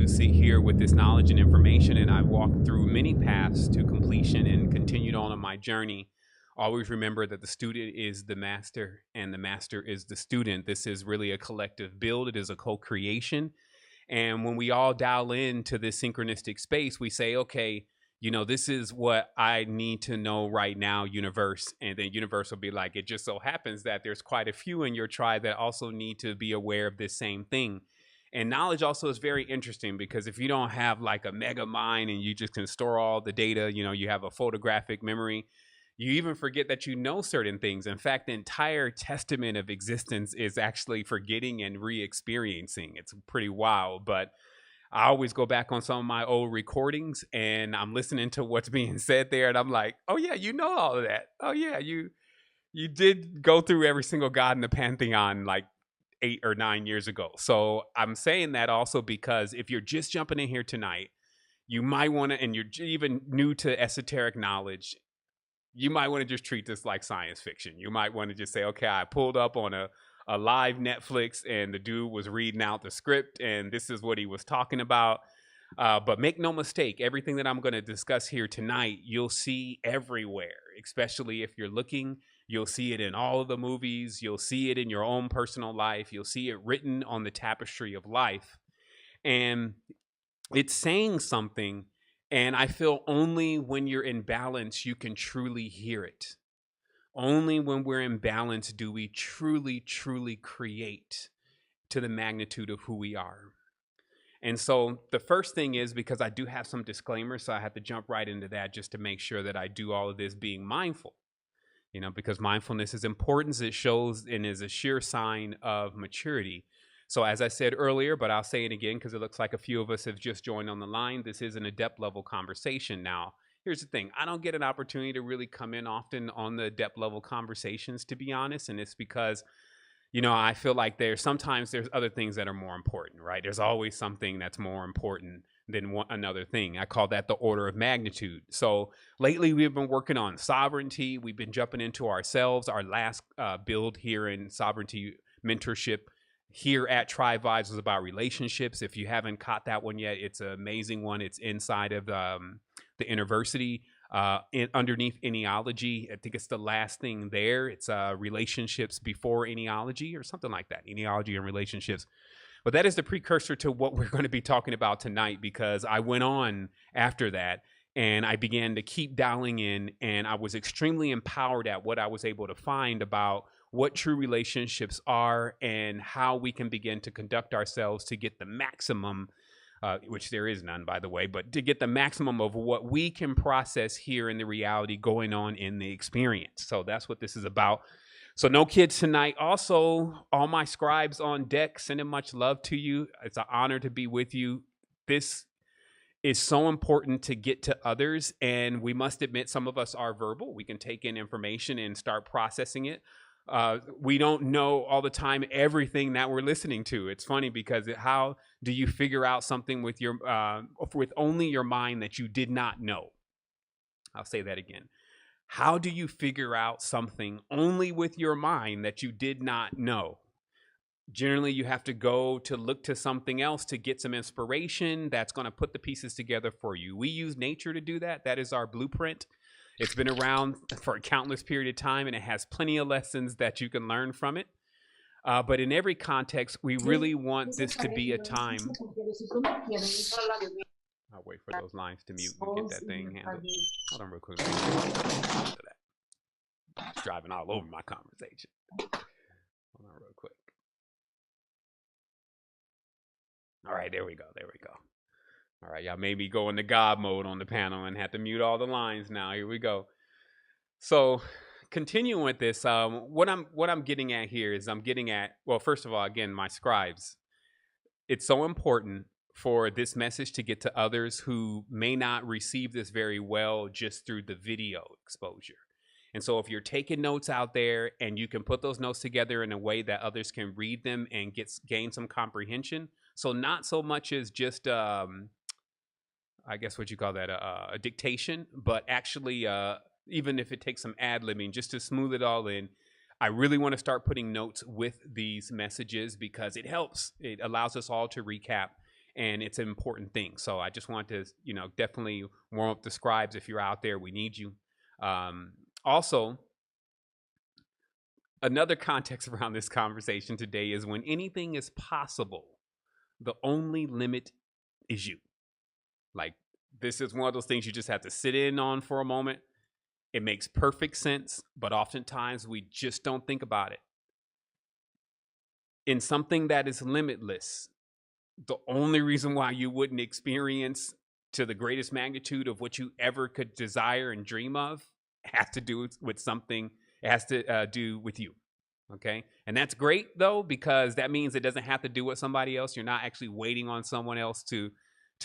to sit here with this knowledge and information, and I've walked through many paths to completion and continued on my journey. Always remember that the student is the master and the master is the student. This is really a collective build. It is a co-creation. And when we all dial into this synchronistic space, we say, okay, this is what I need to know right now, universe. And then universe will be like, it just so happens that there's quite a few in your tribe that also need to be aware of this same thing. And knowledge also is very interesting, because if you don't have like a mega mind and you just can store all the data, you have a photographic memory, you even forget that certain things. In fact, the entire testament of existence is actually forgetting and re-experiencing. It's pretty wild, but I always go back on some of my old recordings and I'm listening to what's being said there, and I'm like, oh yeah, all of that. Oh yeah, you did go through every single god in the pantheon like 8 or 9 years ago. So I'm saying that also because if you're just jumping in here tonight, you might want to, and you're even new to esoteric knowledge, you might want to just treat this like science fiction. You might want to just say, okay, I pulled up on a live Netflix and the dude was reading out the script and this is what he was talking about. But make no mistake, everything that I'm going to discuss here tonight, you'll see everywhere, especially if you're looking. You'll see it in all of the movies. You'll see it in your own personal life. You'll see it written on the tapestry of life. And it's saying something. And I feel only when you're in balance, you can truly hear it. Only when we're in balance do we truly, truly create to the magnitude of who we are. And so the first thing is, because I do have some disclaimers, so I have to jump right into that just to make sure that I do all of this being mindful. Because mindfulness is important. It shows and is a sure sign of maturity. So as I said earlier, but I'll say it again because it looks like a few of us have just joined on the line, this is an adept level conversation. Now, here's the thing. I don't get an opportunity to really come in often on the adept level conversations, to be honest. And it's because, I feel like there's other things that are more important, right? There's always something that's more important than another thing. I call that the order of magnitude. So lately we've been working on sovereignty. We've been jumping into ourselves. Our last build here in sovereignty mentorship here at Tribe Vibes was about relationships. If you haven't caught that one yet, it's an amazing one. It's inside of the University, underneath Enealogy. I think it's the last thing there. It's relationships before Enealogy or something like that. Enealogy and relationships. But that is the precursor to what we're going to be talking about tonight, because I went on after that and I began to keep dialing in, and I was extremely empowered at what I was able to find about what true relationships are and how we can begin to conduct ourselves to get the maximum, which there is none, by the way, but to get the maximum of what we can process here in the reality going on in the experience. So that's what this is about. So no kids tonight. Also, all my scribes on deck, sending much love to you. It's an honor to be with you. This is so important to get to others, and we must admit some of us are verbal. We can take in information and start processing it. We don't know all the time everything that we're listening to. It's funny because how do you figure out something with with only your mind that you did not know? I'll say that again. How do you figure out something only with your mind that you did not know? Generally, you have to go to look to something else to get some inspiration that's going to put the pieces together for you. We use nature to do that. That is our blueprint. It's been around for a countless period of time, and it has plenty of lessons that you can learn from it. But in every context, we really want this to be a time. I'll wait for those lines to mute and get that thing handled. Hold on real quick. It's driving all over my conversation. Hold on real quick. All right, there we go. All right, y'all made me go into God mode on the panel and have to mute all the lines now. Here we go. So continuing with this, what I'm getting at here is well, first of all, again, my scribes. It's so important for this message to get to others who may not receive this very well just through the video exposure. And so if you're taking notes out there and you can put those notes together in a way that others can read them and gain some comprehension. So not so much as just, I guess what you call that, a dictation, but actually, even if it takes some ad-libbing just to smooth it all in, I really want to start putting notes with these messages because it helps. It allows us all to recap and it's an important thing. So I just want to, definitely warm up the scribes. If you're out there, we need you. Also, another context around this conversation today is when anything is possible, the only limit is you. Like, this is one of those things you just have to sit in on for a moment. It makes perfect sense, but oftentimes we just don't think about it. In something that is limitless, the only reason why you wouldn't experience to the greatest magnitude of what you ever could desire and dream of has to do with something. It has to do with you. Okay. And that's great, though, because that means it doesn't have to do with somebody else. You're not actually waiting on someone else to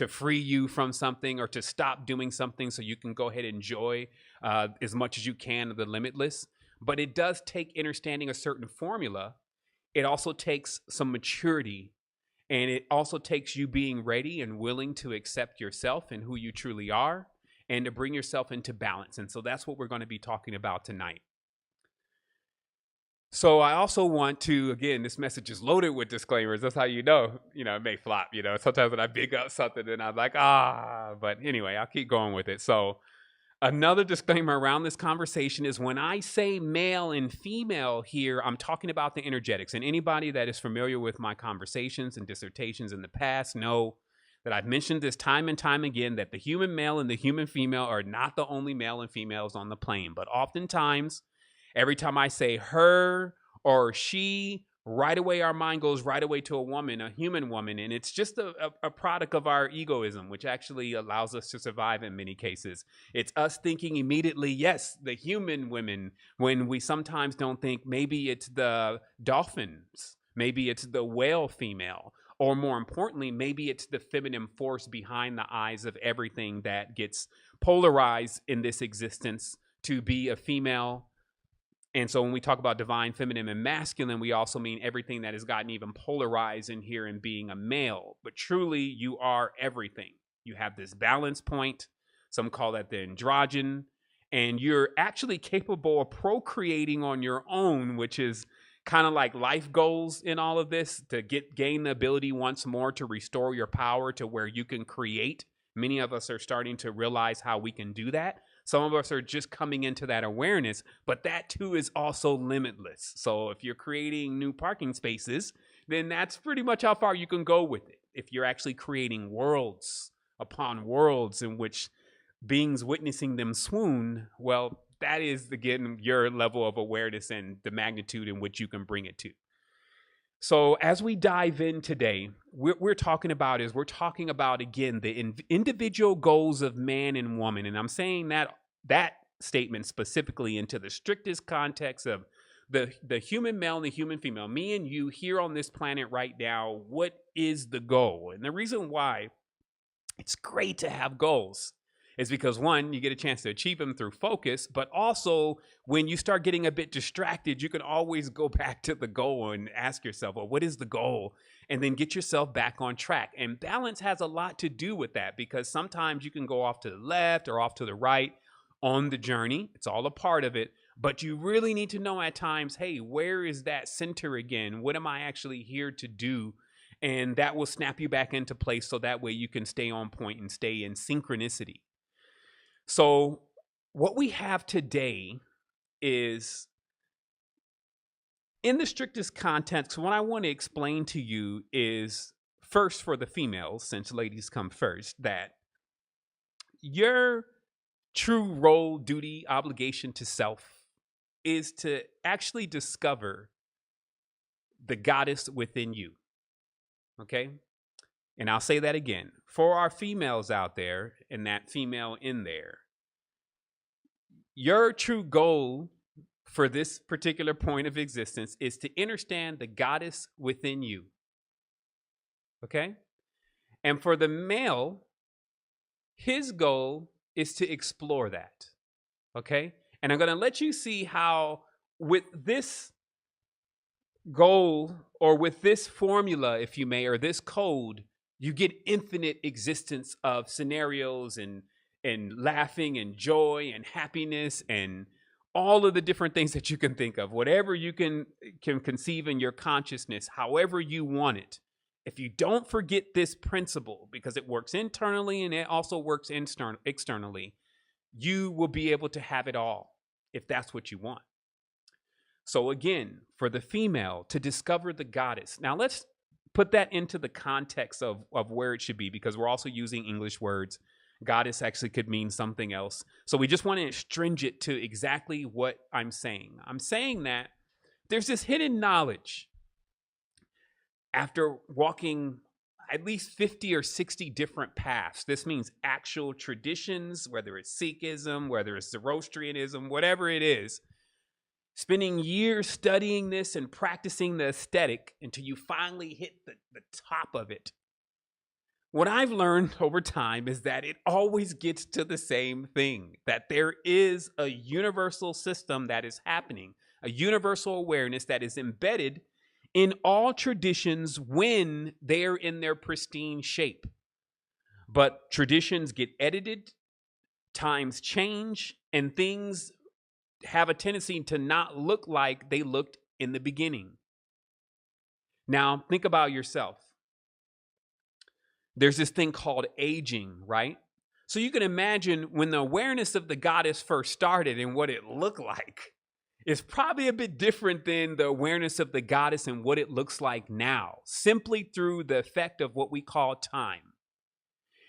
free you from something or to stop doing something so you can go ahead and enjoy as much as you can of the limitless. But it does take understanding a certain formula. It also takes some maturity, and it also takes you being ready and willing to accept yourself and who you truly are and to bring yourself into balance. And so that's what we're going to be talking about tonight. So I also want to, again, this message is loaded with disclaimers. That's how it may flop. Sometimes when I big up something and I'm like, but anyway, I'll keep going with it. So another disclaimer around this conversation is when I say male and female here, I'm talking about the energetics. And anybody that is familiar with my conversations and dissertations in the past know that I've mentioned this time and time again, that the human male and the human female are not the only male and females on the plane. But oftentimes, every time I say her or she, right away our mind goes right away to a woman, a human woman. And it's just a product of our egoism, which actually allows us to survive in many cases. It's us thinking immediately, yes, the human women, when we sometimes don't think maybe it's the dolphins, maybe it's the whale female, or more importantly, maybe it's the feminine force behind the eyes of everything that gets polarized in this existence to be a female. And so when we talk about divine feminine and masculine, we also mean everything that has gotten even polarized in here in being a male. But truly, you are everything. You have this balance point. Some call that the androgen. And you're actually capable of procreating on your own, which is kind of like life goals in all of this, to gain the ability once more to restore your power to where you can create. Many of us are starting to realize how we can do that. Some of us are just coming into that awareness, but that too is also limitless. So if you're creating new parking spaces, then that's pretty much how far you can go with it. If you're actually creating worlds upon worlds in which beings witnessing them swoon, well, that is, again, your level of awareness and the magnitude in which you can bring it to. So as we dive in today, we're talking about, again, the individual goals of man and woman. And I'm saying that statement specifically into the strictest context of the human male and the human female. Me and you here on this planet right now, what is the goal? And the reason why it's great to have goals is because, one, you get a chance to achieve them through focus, but also when you start getting a bit distracted, you can always go back to the goal and ask yourself, well, what is the goal? And then get yourself back on track. And balance has a lot to do with that, because sometimes you can go off to the left or off to the right on the journey. It's all a part of it. But you really need to know at times, hey, where is that center again? What am I actually here to do? And that will snap you back into place, so that way you can stay on point and stay in synchronicity. So what we have today is, in the strictest context, what I want to explain to you is, first, for the females, since ladies come first, that your true role, duty, obligation to self is to actually discover the goddess within you. Okay? And I'll say that again. For our females out there and that female in there, your true goal for this particular point of existence is to understand the goddess within you. Okay? And for the male, his goal is to explore that. Okay? And I'm going to let you see how, with this goal, or with this formula, if you may, or this code, you get infinite existence of scenarios and laughing and joy and happiness and all of the different things that you can think of. Whatever you can conceive in your consciousness, however you want it, if you don't forget this principle, because it works internally and it also works externally, you will be able to have it all if that's what you want. So again, for the female to discover the goddess. Now let's put that into the context of where it should be, because we're also using English words. Goddess actually could mean something else. So we just want to string it to exactly what I'm saying. I'm saying that there's this hidden knowledge after walking at least 50 or 60 different paths. This means actual traditions, whether it's Sikhism, whether it's Zoroastrianism, whatever it is. Spending years studying this and practicing the aesthetic until you finally hit the top of it. What I've learned over time is that it always gets to the same thing, that there is a universal system that is happening, a universal awareness that is embedded in all traditions when they're in their pristine shape. But traditions get edited, times change, and things have a tendency to not look like they looked in the beginning. Now, think about yourself. There's this thing called aging, right? So you can imagine when the awareness of the goddess first started and what it looked like is probably a bit different than the awareness of the goddess and what it looks like now, simply through the effect of what we call time.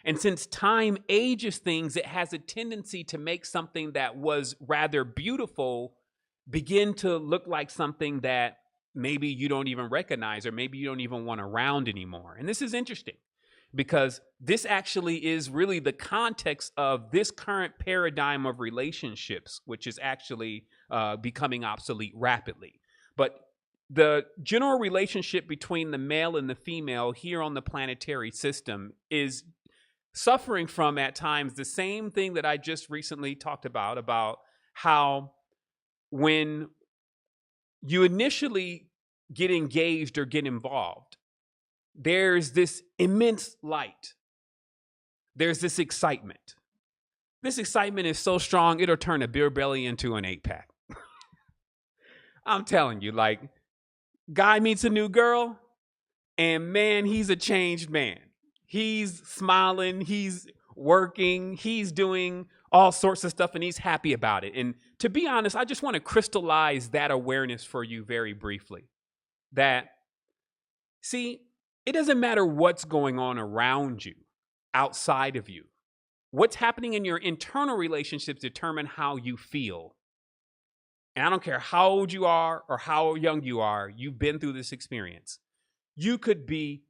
And since time ages things, it has a tendency to make something that was rather beautiful begin to look like something that maybe you don't even recognize or maybe you don't even want around anymore. And this is interesting because this actually is really the context of this current paradigm of relationships, which is actually becoming obsolete rapidly. But the general relationship between the male and the female here on the planetary system is suffering from at times the same thing that I just recently talked about how when you initially get engaged or get involved, there's this immense light. There's this excitement. This excitement is so strong, it'll turn a beer belly into an 8-pack. I'm telling you, like, guy meets a new girl, and man, he's a changed man. He's smiling, he's working, he's doing all sorts of stuff, and he's happy about it. And to be honest, I just want to crystallize that awareness for you very briefly. That, see, it doesn't matter what's going on around you, outside of you. What's happening in your internal relationships determine how you feel. And I don't care how old you are or how young you are, you've been through this experience. You could be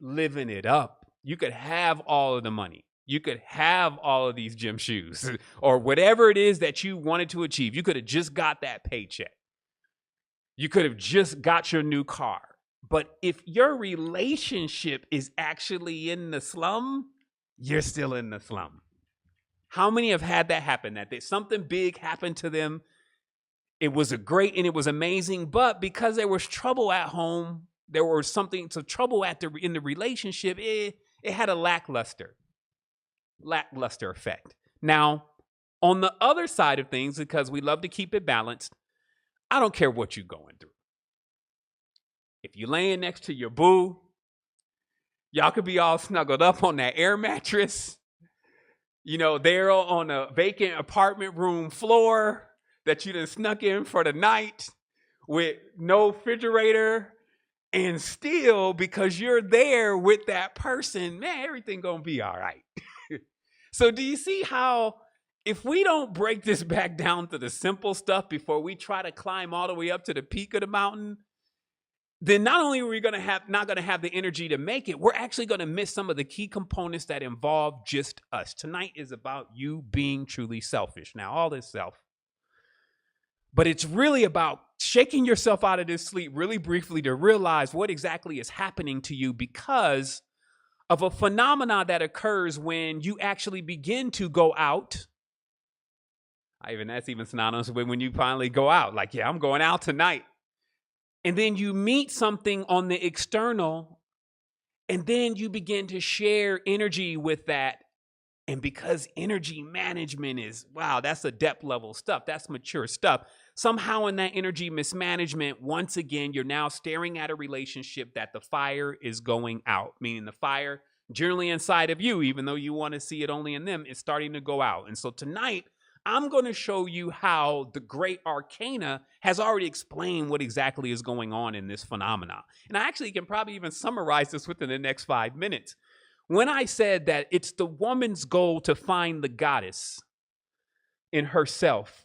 living it up. You could have all of the money. You could have all of these gym shoes or whatever it is that you wanted to achieve. You could have just got that paycheck. You could have just got your new car. But if your relationship is actually in the slum, you're still in the slum. How many have had that happen? That something big happened to them. It was great and it was amazing, but because there was trouble at home, there was something to trouble in the relationship. It had a lackluster effect. Now, on the other side of things, because we love to keep it balanced, I don't care what you're going through. If you're laying next to your boo, y'all could be all snuggled up on that air mattress. You know, they're on a vacant apartment room floor that you done snuck in for the night with no refrigerator. And still, because you're there with that person, man, everything gonna be all right. So do you see how if we don't break this back down to the simple stuff before we try to climb all the way up to the peak of the mountain, then not only are we not gonna have the energy to make it, we're actually gonna miss some of the key components that involve just us. Tonight is about you being truly selfish. Now, all this self. But it's really about shaking yourself out of this sleep really briefly to realize what exactly is happening to you because of a phenomena that occurs when you actually begin to go out. That's even synonymous with when you finally go out. Like, yeah, I'm going out tonight. And then you meet something on the external, and then you begin to share energy with that And because energy management is, wow, that's a depth level stuff, that's mature stuff. Somehow in that energy mismanagement, once again, you're now staring at a relationship that the fire is going out, meaning the fire generally inside of you, even though you want to see it only in them, is starting to go out. And so tonight, I'm going to show you how the great arcana has already explained what exactly is going on in this phenomena. And I actually can probably even summarize this within the next 5 minutes. When I said that it's the woman's goal to find the goddess in herself.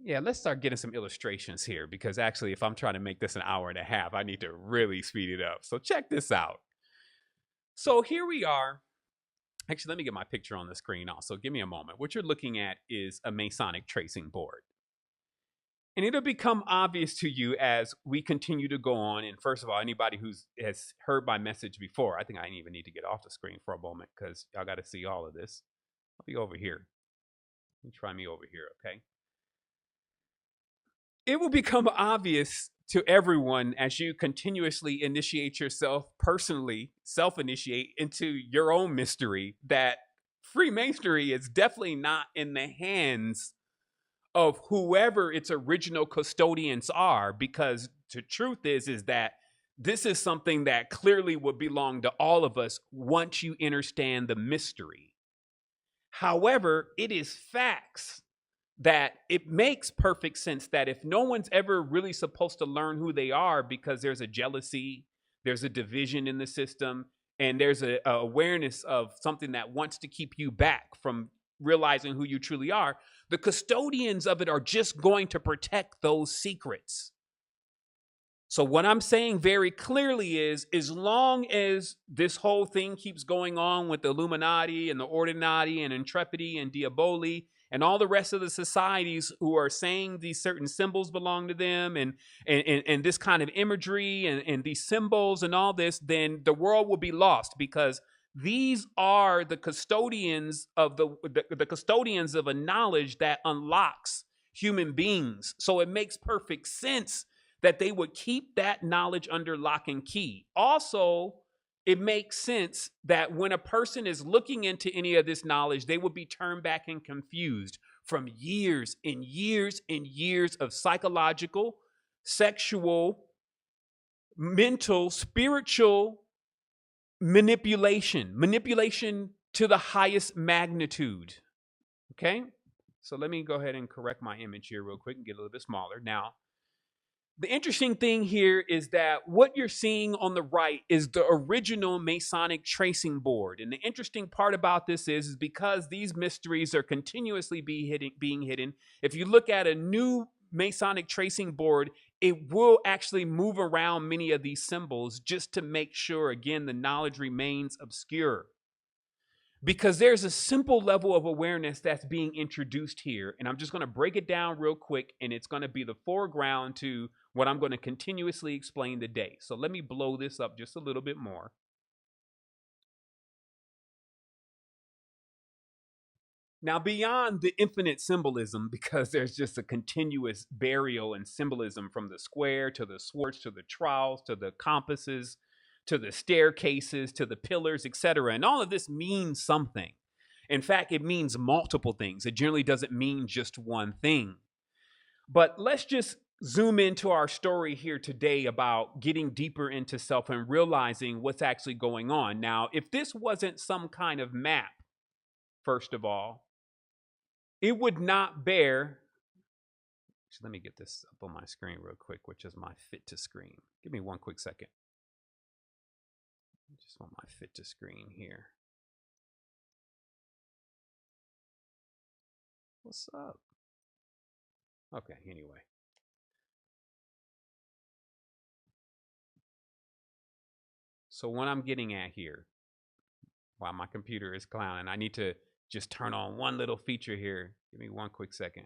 Yeah, let's start getting some illustrations here, because actually, if I'm trying to make this an hour and a half, I need to really speed it up. So check this out. So here we are. Actually, let me get my picture on the screen also. Give me a moment. What you're looking at is a Masonic tracing board. And it'll become obvious to you as we continue to go on. And first of all, anybody who has heard my message before, I think I even need to get off the screen for a moment because y'all got to see all of this. I'll be over here. Let me try me over here, okay? It will become obvious to everyone as you continuously initiate yourself personally, self initiate into your own mystery, that Freemasonry is definitely not in the hands of whoever its original custodians are, because the truth is that this is something that clearly would belong to all of us once you understand the mystery. However, it is facts that it makes perfect sense that if no one's ever really supposed to learn who they are because there's a jealousy, there's a division in the system, and there's a awareness of something that wants to keep you back from realizing who you truly are, the custodians of it are just going to protect those secrets. So what I'm saying very clearly is, as long as this whole thing keeps going on with the Illuminati and the Ordinati and Intrepidi and Diaboli and all the rest of the societies who are saying these certain symbols belong to them, and this kind of imagery and these symbols and all this, then the world will be lost, because these are the custodians of the custodians of a knowledge that unlocks human beings. So it makes perfect sense that they would keep that knowledge under lock and key. Also, it makes sense that when a person is looking into any of this knowledge, they would be turned back and confused from years and years and years of psychological, sexual, mental, spiritual manipulation to the highest magnitude. Okay? So let me go ahead and correct my image here real quick and get a little bit smaller. Now, the interesting thing here is that what you're seeing on the right is the original Masonic tracing board. And the interesting part about this is because these mysteries are continuously being hidden, if you look at a new Masonic tracing board, it will actually move around many of these symbols just to make sure, again, the knowledge remains obscure. Because there's a simple level of awareness that's being introduced here. And I'm just going to break it down real quick, and it's going to be the foreground to what I'm going to continuously explain today. So let me blow this up just a little bit more. Now, beyond the infinite symbolism, because there's just a continuous burial and symbolism from the square to the swords to the trowels to the compasses to the staircases to the pillars, etc. And all of this means something. In fact, it means multiple things. It generally doesn't mean just one thing. But let's just zoom into our story here today about getting deeper into self and realizing what's actually going on. Now, if this wasn't some kind of map, first of all, it would not bear. Let me get this up on my screen real quick, which is my fit to screen. Give me one quick second. I just want my fit to screen here. What's up? Okay, anyway. So what I'm getting at here, while my computer is clowning, I need to just turn on one little feature here. Give me one quick second.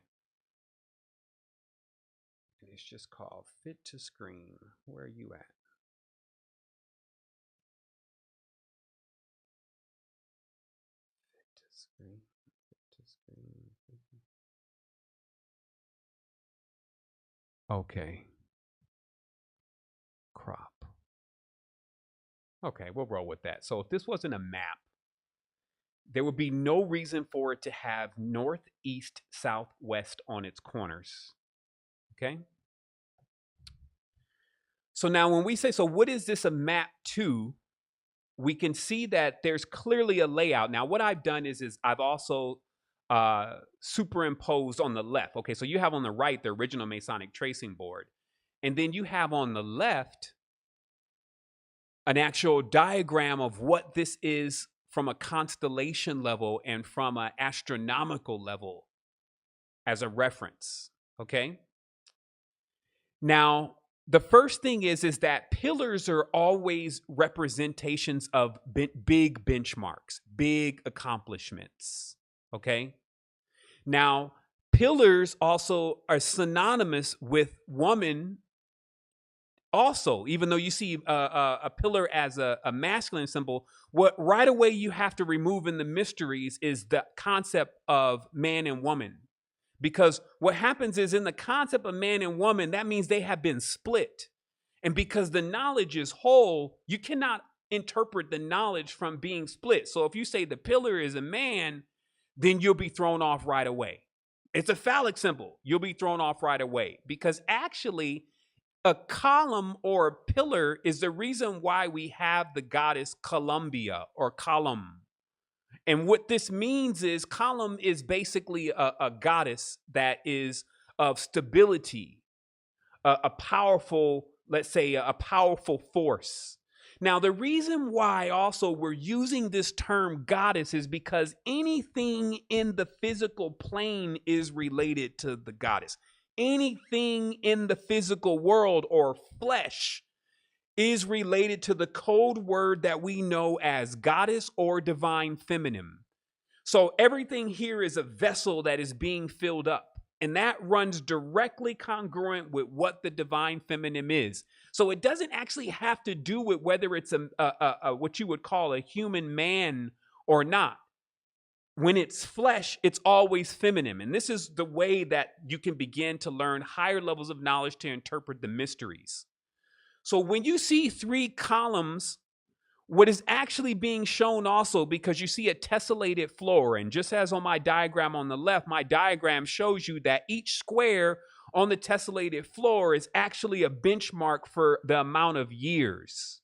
And it's just called fit to screen. Where are you at? Fit to screen. Fit to screen. Okay. Crop. Okay, we'll roll with that. So if this wasn't a map, there would be no reason for it to have north, east, south, west on its corners. Okay? So now when we say, so what is this a map to? We can see that there's clearly a layout. Now, what I've done is I've also superimposed on the left. Okay, so you have on the right the original Masonic tracing board. And then you have on the left an actual diagram of what this is from a constellation level and from an astronomical level as a reference. Okay. Now, the first thing is that pillars are always representations of big benchmarks, big accomplishments. Okay. Now, pillars also are synonymous with woman. Also, even though you see a pillar as a masculine symbol, what right away you have to remove in the mysteries is the concept of man and woman. Because what happens is in the concept of man and woman, that means they have been split. And because the knowledge is whole, you cannot interpret the knowledge from being split. So if you say the pillar is a man, then you'll be thrown off right away. It's a phallic symbol. You'll be thrown off right away. Because actually, a column or a pillar is the reason why we have the goddess Columbia or column. And what this means is column is basically a goddess that is of stability, a powerful, let's say, a powerful force. Now, the reason why also we're using this term goddess is because anything in the physical plane is related to the goddess. Anything in the physical world or flesh is related to the code word that we know as goddess or divine feminine. So everything here is a vessel that is being filled up. And that runs directly congruent with what the divine feminine is. So it doesn't actually have to do with whether it's a what you would call a human man or not. When it's flesh, it's always feminine. And this is the way that you can begin to learn higher levels of knowledge to interpret the mysteries. So when you see 3 columns, what is actually being shown also, because you see a tessellated floor, and just as on my diagram on the left, my diagram shows you that each square on the tessellated floor is actually a benchmark for the amount of years.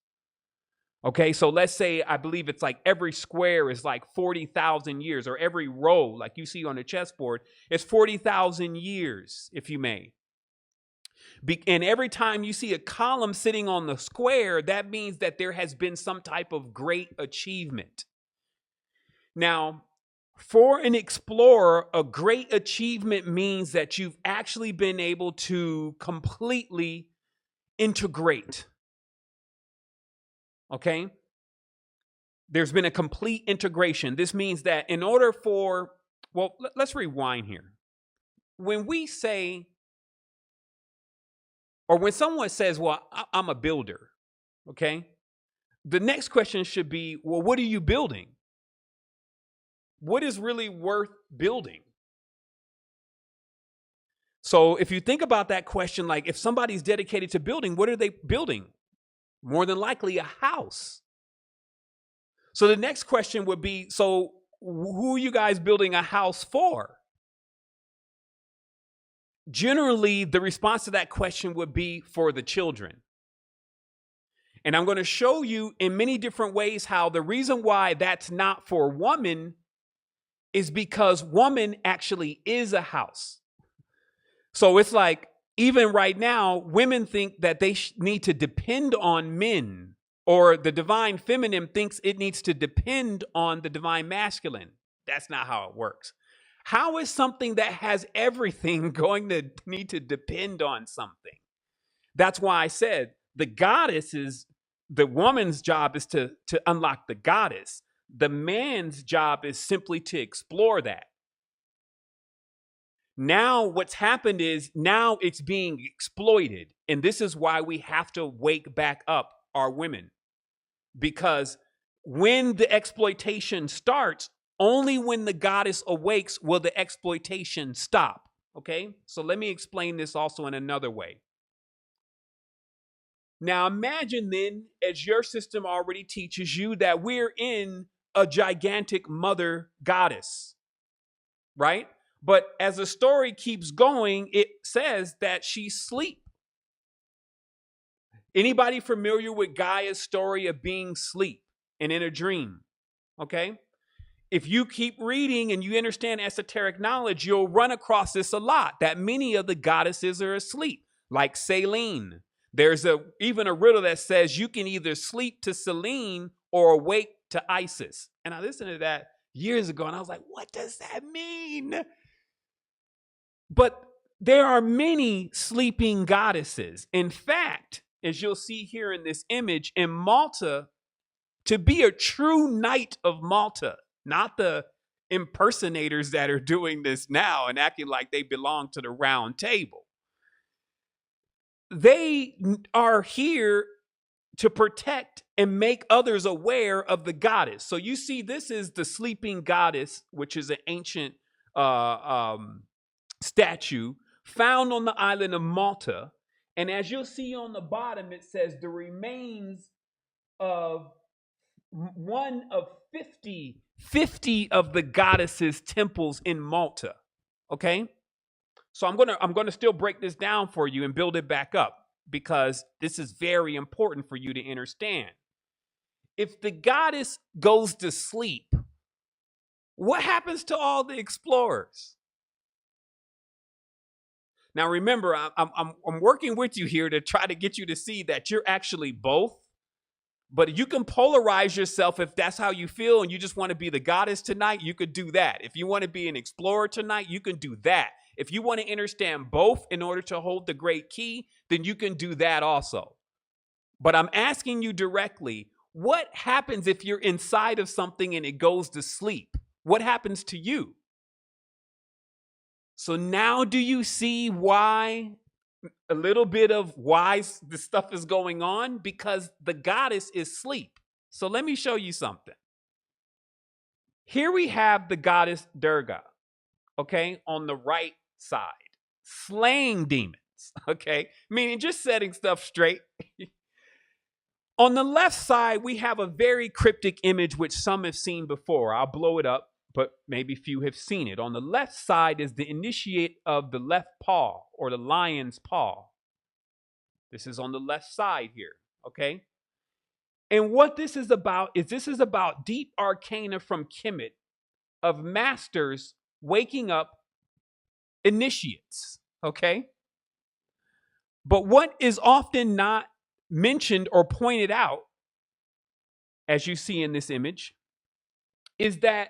Okay, so let's say, I believe it's like every square is like 40,000 years, or every row, like you see on the chessboard, is 40,000 years, if you may. And every time you see a column sitting on the square, that means that there has been some type of great achievement. Now, for an explorer, a great achievement means that you've actually been able to completely integrate. Okay? There's been a complete integration. This means that in order for, well, let's rewind here. When we say, or when someone says, well, I'm a builder, okay? The next question should be, well, what are you building? What is really worth building? So if you think about that question, like if somebody's dedicated to building, what are they building? More than likely a house. So the next question would be, so who are you guys building a house for? Generally, the response to that question would be for the children. And I'm going to show you in many different ways how the reason why that's not for woman is because woman actually is a house. So it's like, even right now, women think that they need to depend on men, or the divine feminine thinks it needs to depend on the divine masculine. That's not how it works. How is something that has everything going to need to depend on something? That's why I said the goddess is, the woman's job is to unlock the goddess. The man's job is simply to explore that. Now what's happened is now it's being exploited. And this is why we have to wake back up our women. Because when the exploitation starts, only when the goddess awakes will the exploitation stop. Okay? So let me explain this also in another way. Now imagine then, as your system already teaches you, that we're in a gigantic mother goddess, right? But as the story keeps going, it says that she sleep. Anybody familiar with Gaia's story of being asleep and in a dream? Okay. If you keep reading and you understand esoteric knowledge, you'll run across this a lot, that many of the goddesses are asleep, like Selene. There's even a riddle that says you can either sleep to Selene or awake to Isis. And I listened to that years ago and I was like, what does that mean? But there are many sleeping goddesses. In fact, as you'll see here in this image, in Malta, to be a true knight of Malta, not the impersonators that are doing this now and acting like they belong to the round table. They are here to protect and make others aware of the goddess. So you see, this is the sleeping goddess, which is an ancient statue found on the island of Malta. And as you'll see on the bottom, it says the remains of one of 50 of the goddess's temples in Malta. Okay? So I'm gonna still break this down for you and build it back up, because this is very important for you to understand. If the goddess goes to sleep, what happens to all the explorers? Now remember, I'm working with you here to try to get you to see that you're actually both. But you can polarize yourself if that's how you feel and you just want to be the goddess tonight, you could do that. If you want to be an explorer tonight, you can do that. If you want to understand both in order to hold the great key, then you can do that also. But I'm asking you directly, what happens if you're inside of something and it goes to sleep? What happens to you? So now do you see why? A little bit of why this stuff is going on? Because the goddess is asleep. So let me show you something. Here we have the goddess Durga, okay, on the right side, slaying demons, okay, meaning just setting stuff straight. On the left side, we have a very cryptic image which some have seen before. I'll blow it up, but maybe few have seen it. On the left side is the initiate of the left paw, or the lion's paw. This is on the left side here, okay? And what this is about deep arcana from Kemet of masters waking up initiates, okay? But what is often not mentioned or pointed out, as you see in this image, is that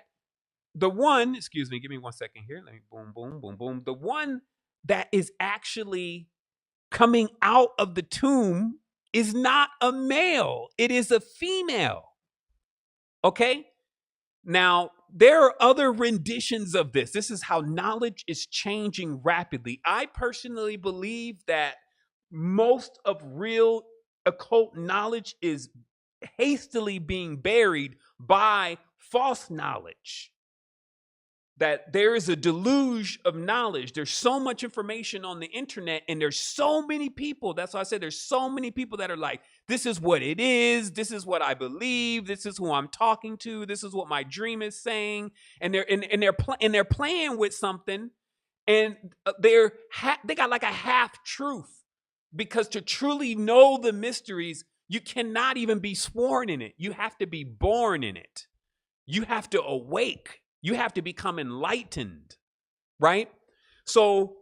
the one, excuse me, give me 1 second here. Let me boom, boom, boom, boom. The one that is actually coming out of the tomb is not a male. It is a female. Okay? Now, there are other renditions of this. This is how knowledge is changing rapidly. I personally believe that most of real occult knowledge is hastily being buried by false knowledge. That there is a deluge of knowledge. There's so much information on the internet, and there's so many people. That's why I said there's so many people that are like, this is what it is. This is what I believe. This is who I'm talking to. This is what my dream is saying. And they're playing with something, and they got like a half truth, because to truly know the mysteries, you cannot even be sworn in it. You have to be born in it. You have to awake. You have to become enlightened, right? So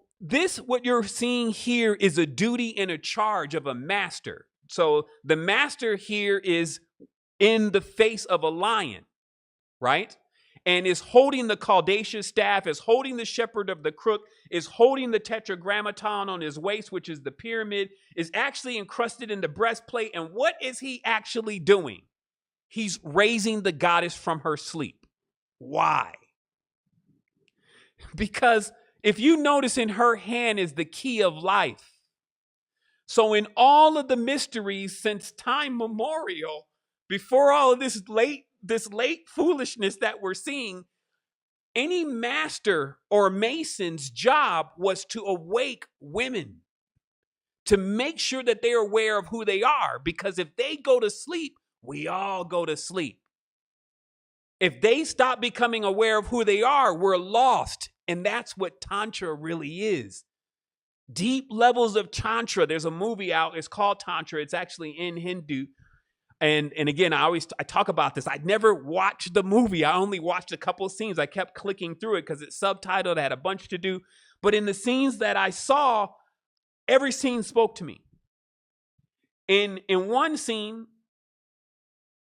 what you're seeing here is a duty and a charge of a master. So the master here is in the face of a lion, right? And is holding the caduceus staff, is holding the shepherd of the crook, is holding the tetragrammaton on his waist, which is the pyramid, is actually encrusted in the breastplate. And what is he actually doing? He's raising the goddess from her sleep. Why? Because if you notice, in her hand is the key of life. So in all of the mysteries since time memorial, before all of this late foolishness that we're seeing, any master or mason's job was to awake women, to make sure that they're aware of who they are. Because if they go to sleep, we all go to sleep. If they stop becoming aware of who they are, we're lost. And that's what Tantra really is. Deep levels of Tantra. There's a movie out. It's called Tantra. It's actually in Hindu. And again, I talk about this. I never watched the movie. I only watched a couple of scenes. I kept clicking through it because it's subtitled. I had a bunch to do. But in the scenes that I saw, every scene spoke to me. In one scene,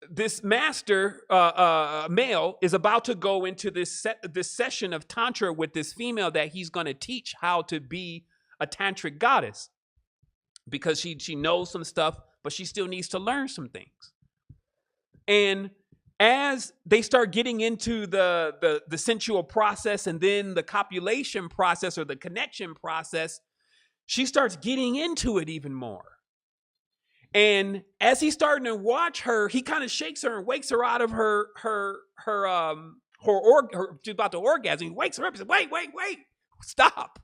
this master male is about to go into this session of Tantra with this female that he's going to teach how to be a tantric goddess, because she knows some stuff, but she still needs to learn some things. And as they start getting into the sensual process and then the copulation process or the connection process, she starts getting into it even more. And as he's starting to watch her, he kind of shakes her and wakes her out of her she's about to orgasm. He wakes her up and says, wait, stop.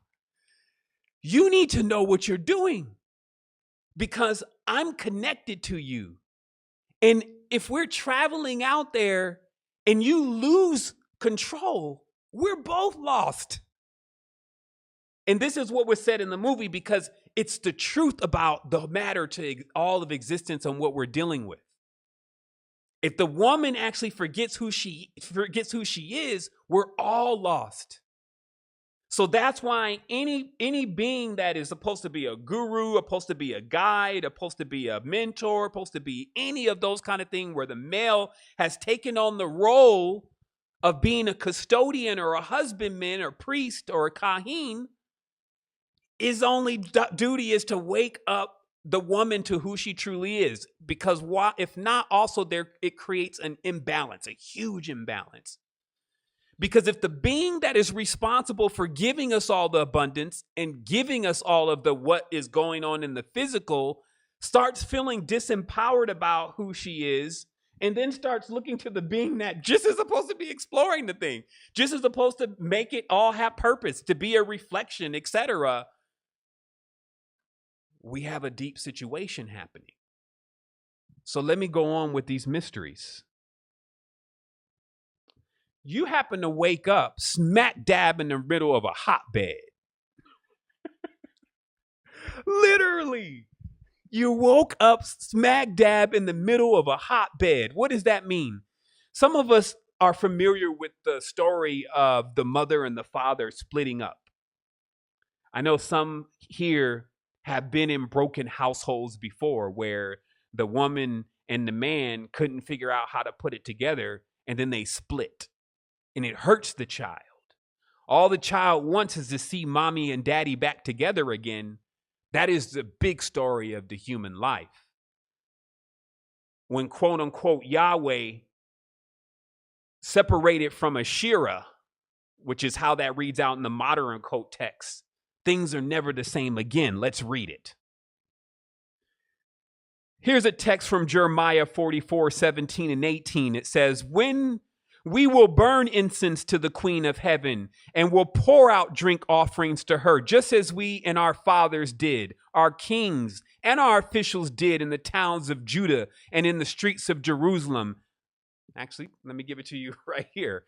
You need to know what you're doing, because I'm connected to you. And if we're traveling out there and you lose control, we're both lost. And this is what was said in the movie, because it's the truth about the matter to all of existence and what we're dealing with. If the woman actually forgets who she is, we're all lost. So that's why any being that is supposed to be a guru, supposed to be a guide, supposed to be a mentor, supposed to be any of those kind of things, where the male has taken on the role of being a custodian or a husbandman or priest or a kahin, his only duty is to wake up the woman to who she truly is. Because if not, also it creates an imbalance, a huge imbalance. Because if the being that is responsible for giving us all the abundance and giving us all of the what is going on in the physical starts feeling disempowered about who she is, and then starts looking to the being that just is supposed to be exploring the thing, just is supposed to make it all have purpose, to be a reflection, etc., we have a deep situation happening. So let me go on with these mysteries. You happen to wake up smack dab in the middle of a hotbed. Literally, you woke up smack dab in the middle of a hotbed. What does that mean? Some of us are familiar with the story of the mother and the father splitting up. I know some here have been in broken households before, where the woman and the man couldn't figure out how to put it together, and then they split. And it hurts the child. All the child wants is to see mommy and daddy back together again. That is the big story of the human life. When quote unquote Yahweh separated from Asherah, which is how that reads out in the modern quote text, things are never the same again. Let's read it. Here's a text from Jeremiah 44:17 and 18. It says, when we will burn incense to the Queen of Heaven and will pour out drink offerings to her, just as we and our fathers did, our kings and our officials did in the towns of Judah and in the streets of Jerusalem. Actually, let me give it to you right here.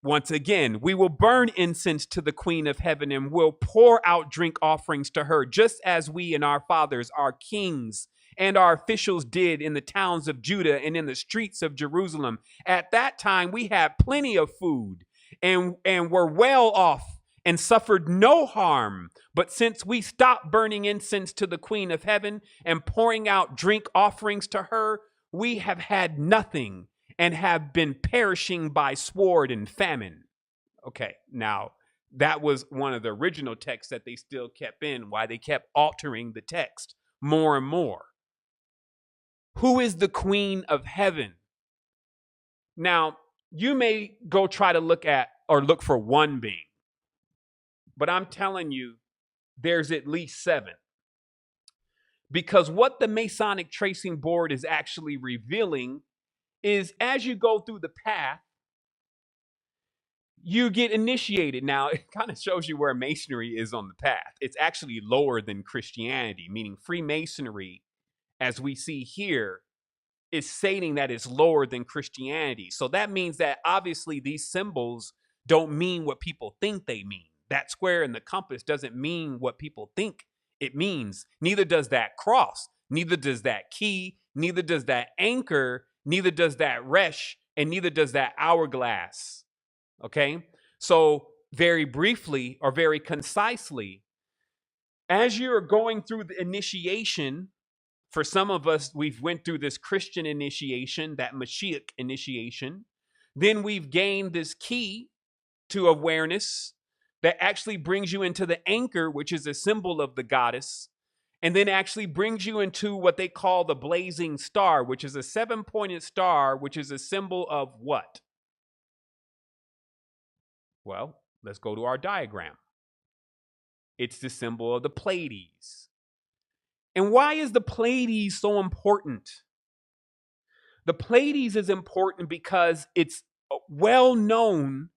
Once again, we will burn incense to the Queen of Heaven and will pour out drink offerings to her, just as we and our fathers, our kings and our officials did in the towns of Judah and in the streets of Jerusalem. At that time, we had plenty of food and were well off and suffered no harm. But since we stopped burning incense to the Queen of Heaven and pouring out drink offerings to her, we have had nothing and have been perishing by sword and famine. Okay, now that was one of the original texts that they still kept in, why they kept altering the text more and more. Who is the Queen of Heaven? Now, you may go try to look for one being, but I'm telling you, there's at least 7. Because what the Masonic tracing board is actually revealing is, as you go through the path, you get initiated. Now, it kind of shows you where Masonry is on the path. It's actually lower than Christianity, meaning Freemasonry, as we see here, is stating that it's lower than Christianity. So that means that obviously these symbols don't mean what people think they mean. That square and the compass doesn't mean what people think it means. Neither does that cross. Neither does that key. Neither does that anchor. Neither does that resh. And neither does that hourglass. Okay? So very briefly or very concisely, as you're going through the initiation, for some of us, we've went through this Christian initiation, that Mashiach initiation. Then we've gained this key to awareness that actually brings you into the anchor, which is a symbol of the goddess, and then actually brings you into what they call the blazing star, which is a 7-pointed star, which is a symbol of what? Well, let's go to our diagram. It's the symbol of the Pleiades. And why is the Pleiades so important? The Pleiades is important because it's well known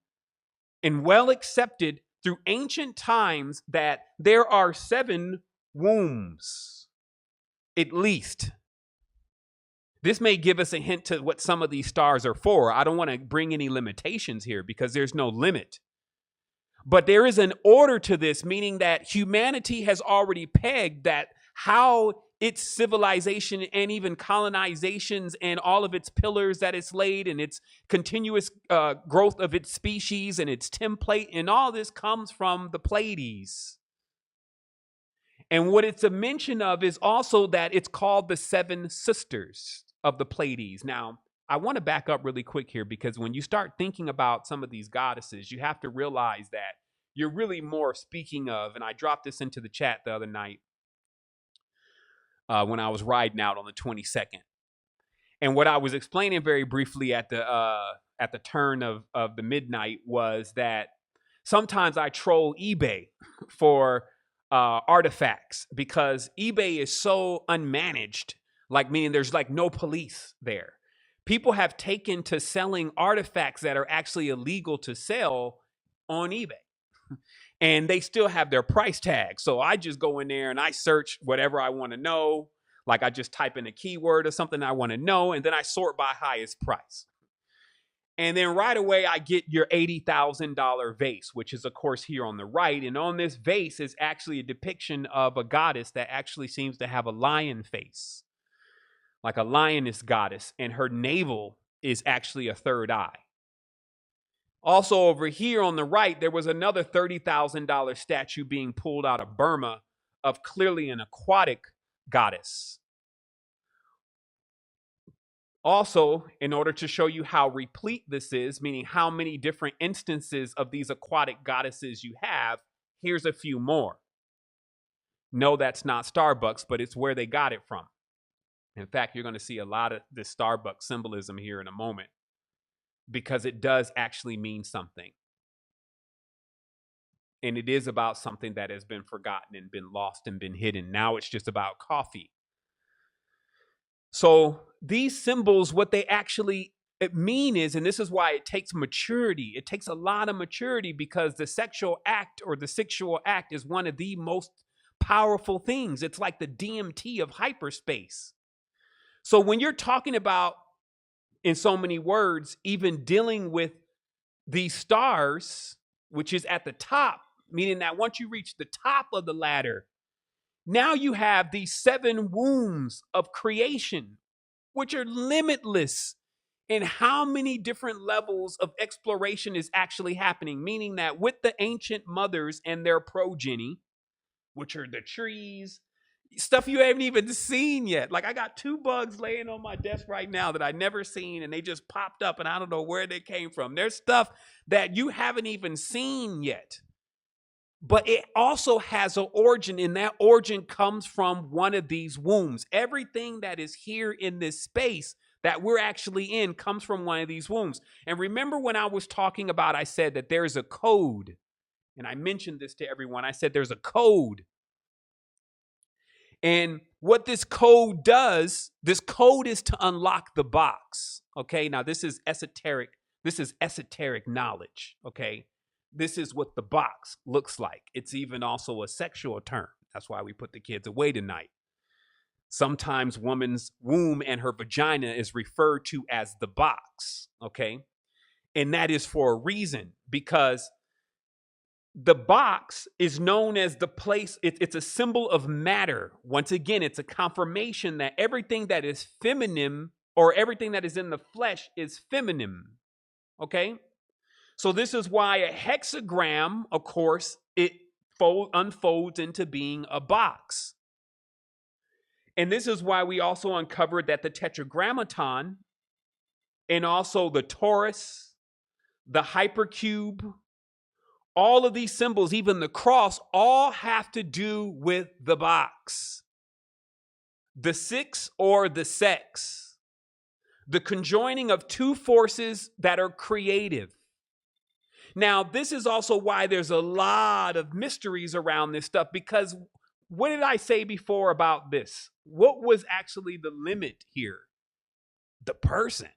and well accepted through ancient times that there are 7 wombs, at least. This may give us a hint to what some of these stars are for. I don't want to bring any limitations here because there's no limit. But there is an order to this, meaning that humanity has already pegged that how its civilization and even colonizations and all of its pillars that it's laid and its continuous growth of its species and its template and all this comes from the Pleiades. And what it's a mention of is also that it's called the 7 sisters of the Pleiades. Now, I want to back up really quick here because when you start thinking about some of these goddesses, you have to realize that you're really more speaking of, and I dropped this into the chat the other night when I was riding out on the 22nd. And what I was explaining very briefly at the turn of the midnight was that sometimes I troll eBay for artifacts because eBay is so unmanaged, like meaning there's like no police there. People have taken to selling artifacts that are actually illegal to sell on eBay. And they still have their price tag. So I just go in there and I search whatever I want to know. Like I just type in a keyword or something I want to know. And then I sort by highest price. And then right away, I get your $80,000 vase, which is, of course, here on the right. And on this vase is actually a depiction of a goddess that actually seems to have a lion face, like a lioness goddess. And her navel is actually a third eye. Also over here on the right, there was another $30,000 statue being pulled out of Burma of clearly an aquatic goddess. Also, in order to show you how replete this is, meaning how many different instances of these aquatic goddesses you have, here's a few more. No, that's not Starbucks, but it's where they got it from. In fact, you're going to see a lot of this Starbucks symbolism here in a moment, because it does actually mean something. And it is about something that has been forgotten and been lost and been hidden. Now it's just about coffee. So these symbols, what they actually mean is, and this is why it takes maturity. It takes a lot of maturity because the sexual act or the sexual act is one of the most powerful things. It's like the DMT of hyperspace. So when you're talking about, in so many words, even dealing with these stars, which is at the top, meaning that once you reach the top of the ladder, now you have these 7 wombs of creation, which are limitless in how many different levels of exploration is actually happening, meaning that with the ancient mothers and their progeny, which are the trees, stuff you haven't even seen yet. Like I got 2 bugs laying on my desk right now that I never seen, and they just popped up and I don't know where they came from. There's stuff that you haven't even seen yet. But it also has an origin, and that origin comes from one of these wombs. Everything that is here in this space that we're actually in comes from one of these wombs. And remember when I was talking about, I said that there's a code, and I mentioned this to everyone. I said there's a code. And what this code does, this code is to unlock the box. Okay, now this is esoteric. This is esoteric knowledge. Okay, this is what the box looks like. It's even also a sexual term. That's why we put the kids away tonight. Sometimes woman's womb and her vagina is referred to as the box, okay? And that is for a reason, because the box is known as the place, it's a symbol of matter. Once again, it's a confirmation that everything that is feminine or everything that is in the flesh is feminine, okay? So this is why a hexagram, of course, it unfolds into being a box. And this is why we also uncovered that the tetragrammaton and also the torus, the hypercube, all of these symbols, even the cross, all have to do with the box. The six or the sex, the conjoining of two forces that are creative. Now, this is also why there's a lot of mysteries around this stuff, because what did I say before about this? What was actually the limit here? The person.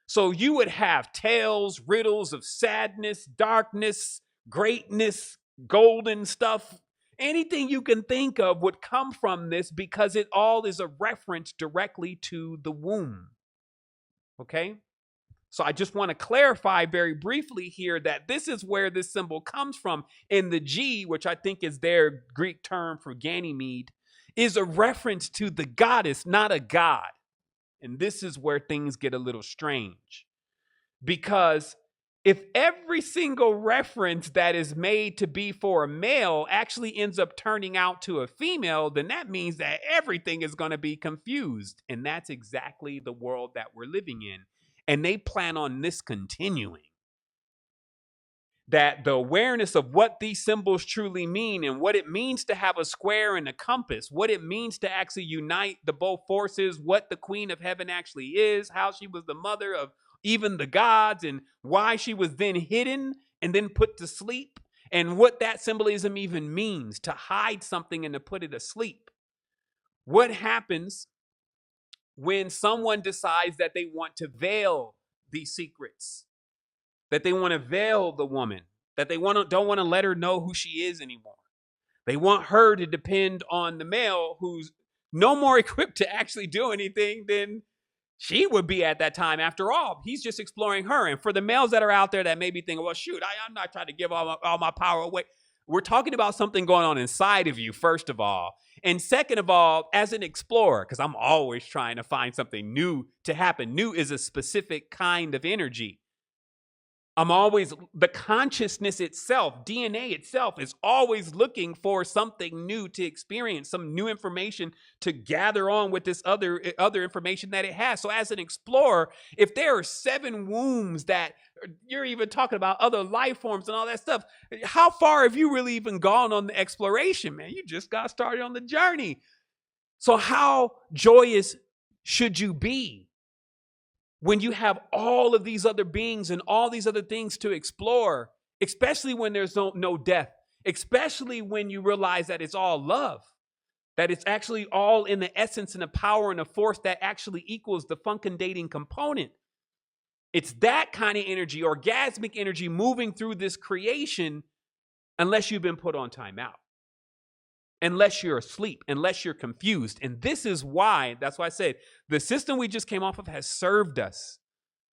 So you would have tales, riddles of sadness, darkness, greatness, golden stuff. Anything you can think of would come from this, because it all is a reference directly to the womb. Okay? So I just want to clarify very briefly here that this is where this symbol comes from. And the G, which I think is their Greek term for Ganymede, is a reference to the goddess, not a god. And this is where things get a little strange. Because if every single reference that is made to be for a male actually ends up turning out to a female, then that means that everything is going to be confused. And that's exactly the world that we're living in. And they plan on this continuing. That the awareness of what these symbols truly mean and what it means to have a square and a compass, what it means to actually unite the both forces, what the Queen of Heaven actually is, how she was the mother of even the gods, and why she was then hidden and then put to sleep, and what that symbolism even means, to hide something and to put it asleep. What happens when someone decides that they want to veil these secrets, that they want to veil the woman, that they don't want to let her know who she is anymore? They want her to depend on the male who's no more equipped to actually do anything than she would be at that time. After all, he's just exploring her. And for the males that are out there that may be thinking, well, shoot, I'm not trying to give all my power away. We're talking about something going on inside of you, first of all. And second of all, as an explorer, because I'm always trying to find something new to happen. New is a specific kind of energy. I'm always, the consciousness itself, DNA itself, is always looking for something new to experience, some new information to gather on with this other information that it has. So as an explorer, if there are 7 wombs that you're even talking about other life forms and all that stuff, how far have you really even gone on the exploration, man? You just got started on the journey. So how joyous should you be when you have all of these other beings and all these other things to explore, especially when there's no death, especially when you realize that it's all love, that it's actually all in the essence and the power and the force that actually equals the fecundating component. It's that kind of energy, orgasmic energy, moving through this creation, unless you've been put on timeout, unless you're asleep, unless you're confused. And this is why, that's why I said, the system we just came off of has served us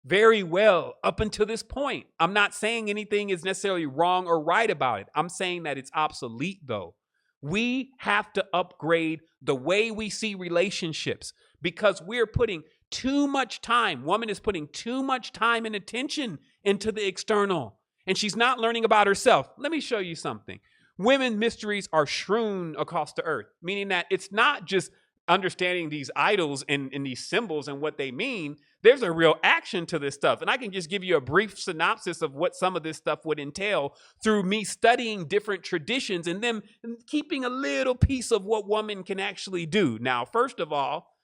very well up until this point. I'm not saying anything is necessarily wrong or right about it. I'm saying that it's obsolete, though. We have to upgrade the way we see relationships, because we're putting too much time. Woman is putting too much time and attention into the external, and she's not learning about herself. Let me show you something. Women mysteries are strewn across the earth, meaning that it's not just understanding these idols and these symbols and what they mean. There's a real action to this stuff. And I can just give you a brief synopsis of what some of this stuff would entail through me studying different traditions and them keeping a little piece of what woman can actually do. Now, first of all,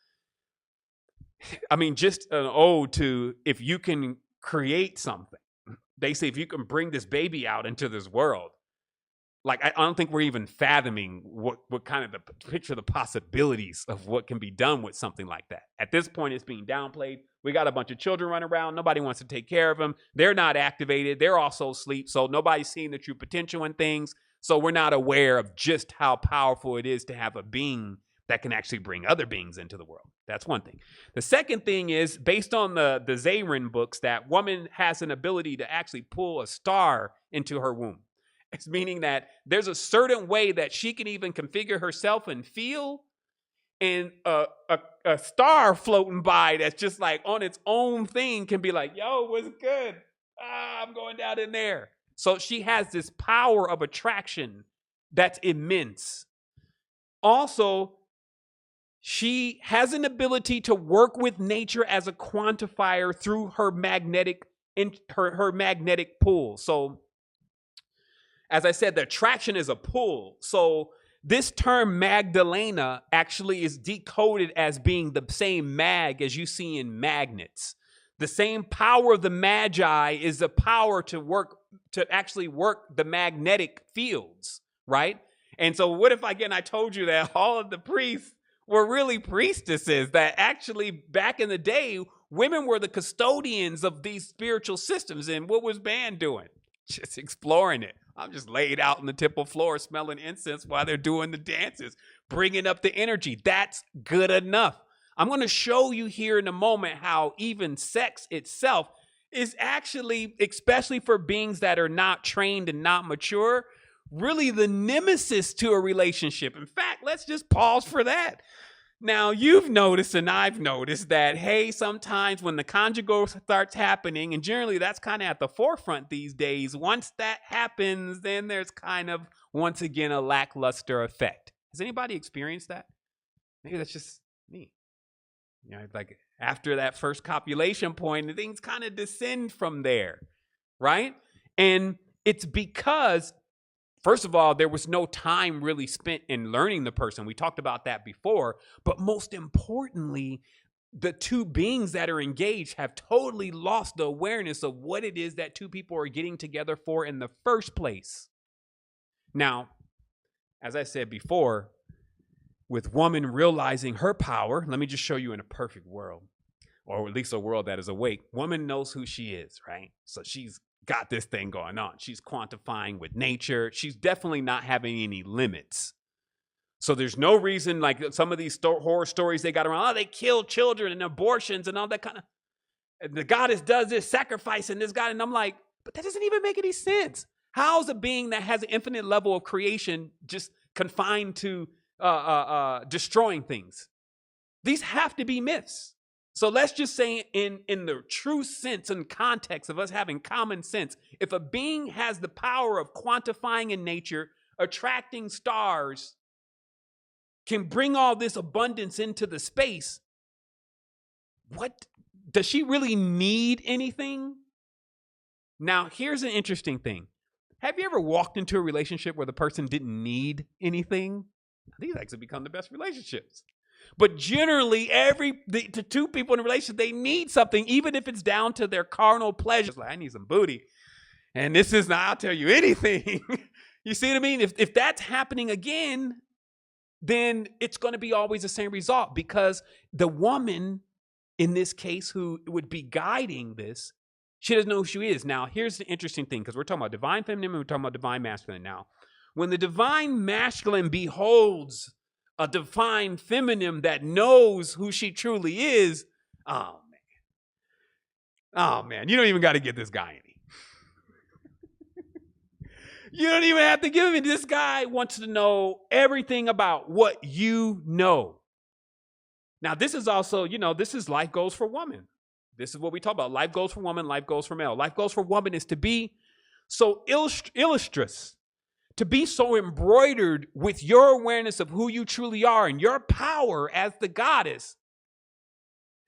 I mean, just an ode to, if you can create something. They say if you can bring this baby out into this world, like, I don't think we're even fathoming what kind of the picture, the possibilities of what can be done with something like that. At this point, it's being downplayed. We got a bunch of children running around. Nobody wants to take care of them. They're not activated. They're also asleep. So nobody's seeing the true potential in things. So we're not aware of just how powerful it is to have a being that can actually bring other beings into the world. That's one thing. The second thing is, based on the Zarin books, that woman has an ability to actually pull a star into her womb. It's meaning that there's a certain way that she can even configure herself and feel, and a star floating by that's just like on its own thing can be like, yo, what's good? I'm going down in there. So she has this power of attraction that's immense. Also, she has an ability to work with nature as a quantifier through her magnetic pull. So, as I said, the attraction is a pull. So this term Magdalena actually is decoded as being the same mag as you see in magnets. The same power of the magi is the power to actually work the magnetic fields, right? And so what if again I told you that all of the priests were really priestesses, that actually back in the day, women were the custodians of these spiritual systems. And what was man doing? Just exploring it. I'm just laid out on the temple floor smelling incense while they're doing the dances, bringing up the energy. That's good enough. I'm going to show you here in a moment how even sex itself is actually, especially for beings that are not trained and not mature, really the nemesis to a relationship. In fact, let's just pause for that. Now, you've noticed and I've noticed that, hey, sometimes when the conjugal starts happening, and generally that's kind of at the forefront these days, once that happens, then there's kind of, once again, a lackluster effect. Has anybody experienced that? Maybe that's just me. You know, like after that first copulation point, things kind of descend from there, right? And it's because, first of all, there was no time really spent in learning the person. We talked about that before. But most importantly, the two beings that are engaged have totally lost the awareness of what it is that two people are getting together for in the first place. Now, as I said before, with woman realizing her power, let me just show you in a perfect world, or at least a world that is awake. Woman knows who she is, right? So she's got this thing going on. She's quantifying with nature. She's definitely not having any limits. So there's no reason, like some of these horror stories they got around, they kill children and abortions and all that kind of, and the goddess does this sacrifice and this God, and I'm like, but that doesn't even make any sense. How's a being that has an infinite level of creation just confined to destroying things? These have to be myths. So let's just say in the true sense and context of us having common sense, if a being has the power of quantifying in nature, attracting stars, can bring all this abundance into the space, what does she really need anything? Now, here's an interesting thing. Have you ever walked into a relationship where the person didn't need anything? These actually become the best relationships. But generally, the two people in a relationship, they need something, even if it's down to their carnal pleasures. Like, I need some booty. And this is not, I'll tell you anything. You see what I mean? If that's happening again, then it's going to be always the same result, because the woman, in this case, who would be guiding this, she doesn't know who she is. Now, here's the interesting thing, because we're talking about divine feminine and we're talking about divine masculine now. When the divine masculine beholds a divine feminine that knows who she truly is, oh man, you don't even got to give this guy any. You don't even have to give him. This guy wants to know everything about what you know. Now, this is also, this is life goals for woman. This is what we talk about. Life goals for woman, life goals for male. Life goals for woman is to be so illustrious, to be so embroidered with your awareness of who you truly are and your power as the goddess,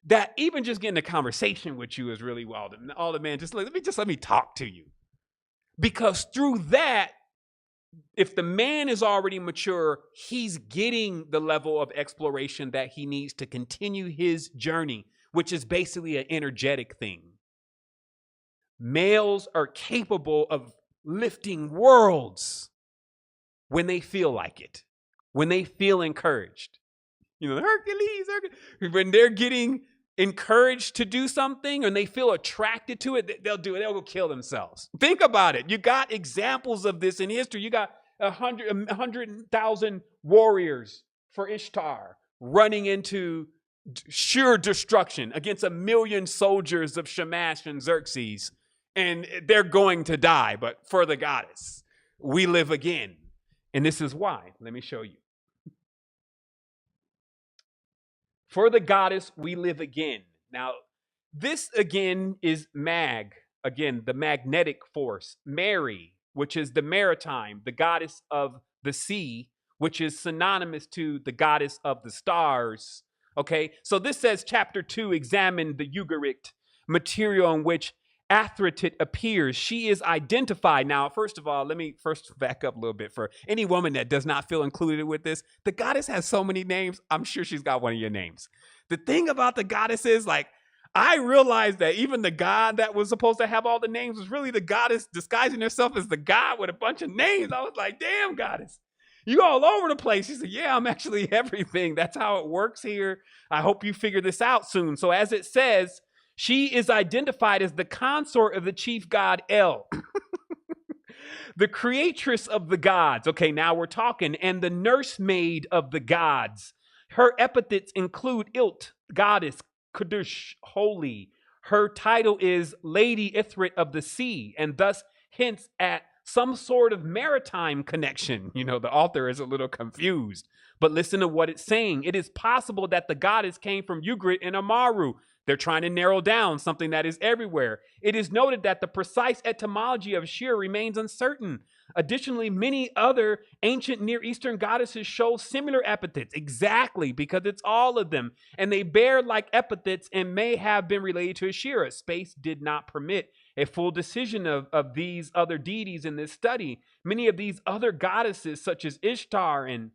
that even just getting a conversation with you is really wild. All the man, let me talk to you. Because through that, if the man is already mature, he's getting the level of exploration that he needs to continue his journey, which is basically an energetic thing. Males are capable of lifting worlds when they feel like it, when they feel encouraged. Hercules, when they're getting encouraged to do something and they feel attracted to it, they'll do it. They'll go kill themselves. Think about it. You got examples of this in history. You got 100,000 warriors for Ishtar, running into sheer destruction against 1,000,000 soldiers of Shamash and Xerxes. And they're going to die, but for the goddess, we live again. And this is why. Let me show you. For the goddess, we live again. Now, this again is Mag, again, the magnetic force. Mary, which is the maritime, the goddess of the sea, which is synonymous to the goddess of the stars. Okay, so this says chapter 2, examine the Ugaritic material in which Aphrodite appears. She is identified. Now, first of all, let me first back up a little bit for any woman that does not feel included with this. The goddess has so many names. I'm sure she's got one of your names. The thing about the goddess is, like, I realized that even the god that was supposed to have all the names was really the goddess disguising herself as the god with a bunch of names. I was like, damn, goddess, you all over the place. She said, yeah, I'm actually everything. That's how it works here. I hope you figure this out soon. So as it says, she is identified as the consort of the chief god El, the creatress of the gods. Okay, now we're talking. And the nursemaid of the gods. Her epithets include Ilt, goddess, Kadush, holy. Her title is Lady Ithrit of the Sea, and thus hints at some sort of maritime connection. You know, the author is a little confused. But listen to what it's saying. It is possible that the goddess came from Ugrit and Amaru. They're trying to narrow down something that is everywhere. It is noted that the precise etymology of Shir remains uncertain. Additionally, many other ancient Near Eastern goddesses show similar epithets. Exactly, because it's all of them. And they bear like epithets and may have been related to Ashira. Space did not permit a full decision of these other deities in this study. Many of these other goddesses, such as Ishtar and,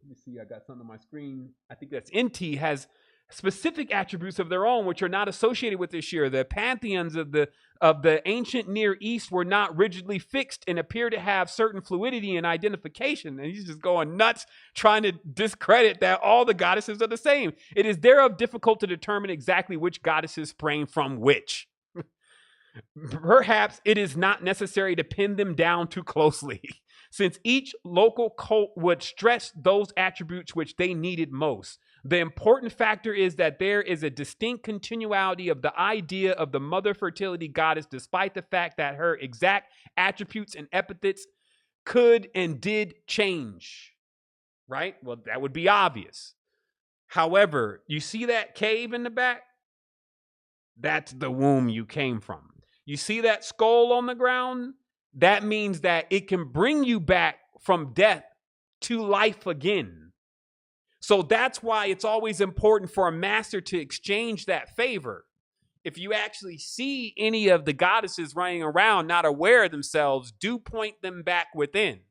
let me see, I got something on my screen. I think that's Inti, has specific attributes of their own which are not associated with Ashira. The pantheons of the ancient Near East were not rigidly fixed and appear to have certain fluidity and identification. And he's just going nuts trying to discredit that all the goddesses are the same. It is thereof difficult to determine exactly which goddesses sprang from which. Perhaps it is not necessary to pin them down too closely, since each local cult would stress those attributes which they needed most. The important factor is that there is a distinct continuity of the idea of the mother fertility goddess, despite the fact that her exact attributes and epithets could and did change. Right? Well, that would be obvious. However, you see that cave in the back? That's the womb you came from. You see that skull on the ground? That means that it can bring you back from death to life again. So that's why it's always important for a master to exchange that favor. If you actually see any of the goddesses running around not aware of themselves, do point them back within.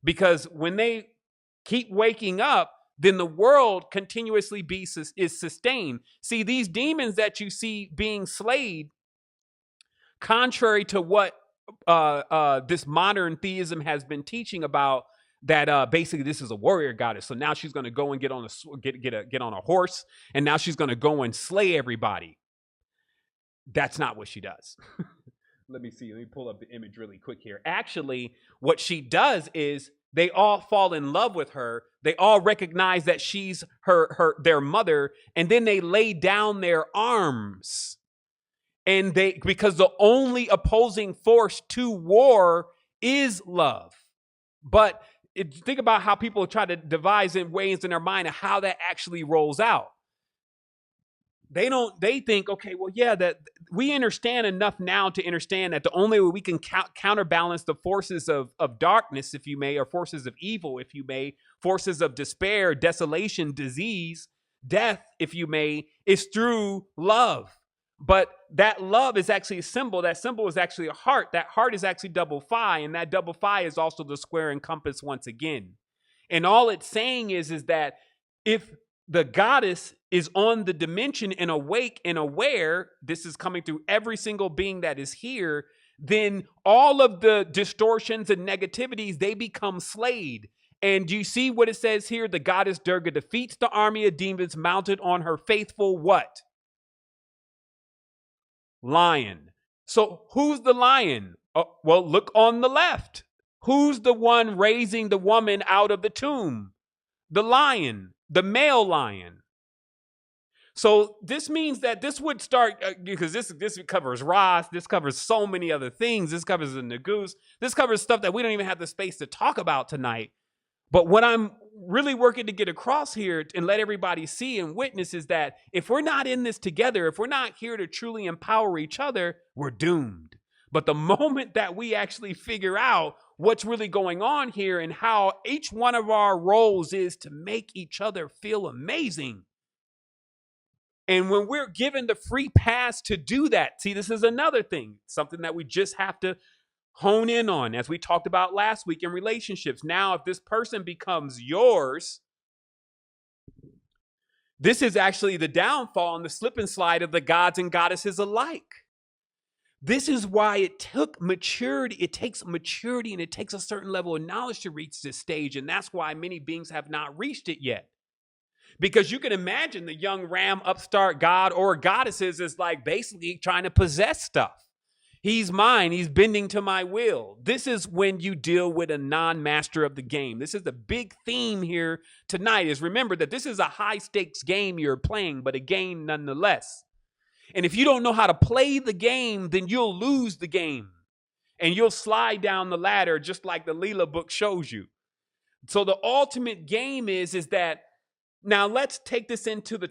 Because when they keep waking up, then the world continuously is sustained. See, these demons that you see being slayed, contrary to what this modern theism has been teaching about, that basically this is a warrior goddess. So now she's going to go and get on a horse, and now she's going to go and slay everybody. That's not what she does. Let me pull up the image really quick here. Actually, what she does is they all fall in love with her. They all recognize that she's their mother, and then they lay down their arms. And because the only opposing force to war is love. But think about how people try to devise in ways in their mind of how that actually rolls out. They think, okay, well, yeah, that we understand enough now to understand that the only way we can counterbalance the forces of darkness, if you may, or forces of evil, if you may, forces of despair, desolation, disease, death, if you may, is through love. But that love is actually a symbol. That symbol is actually a heart. That heart is actually double phi, and that double phi is also the square and compass once again. And all it's saying is that if the goddess is on the dimension and awake and aware, this is coming through every single being that is here, then all of the distortions and negativities, they become slayed. And do you see what it says here? The goddess Durga defeats the army of demons mounted on her faithful what? Lion. So who's the lion? Well, look on the left. Who's the one raising the woman out of the tomb? the lion, the male lion. So this means that this would start because this covers Ross, this covers so many other things. This covers the Nagus, this covers stuff that we don't even have the space to talk about tonight. But what I'm really working to get across here and let everybody see and witness is that if we're not in this together, if we're not here to truly empower each other, we're doomed. But the moment that we actually figure out what's really going on here and how each one of our roles is to make each other feel amazing. And when we're given the free pass to do that, see, this is another thing, something that we just have to hone in on, as we talked about last week in relationships. Now, if this person becomes yours, this is actually the downfall and the slip and slide of the gods and goddesses alike. This is why it took maturity. It takes maturity and it takes a certain level of knowledge to reach this stage. And that's why many beings have not reached it yet. Because you can imagine the young ram upstart god or goddesses is like basically trying to possess stuff. He's mine. He's bending to my will. This is when you deal with a non-master of the game. This is the big theme here tonight, is remember that this is a high stakes game you're playing, but a game nonetheless. And if you don't know how to play the game, then you'll lose the game. And you'll slide down the ladder just like the Leela book shows you. So the ultimate game is that, now let's take this into the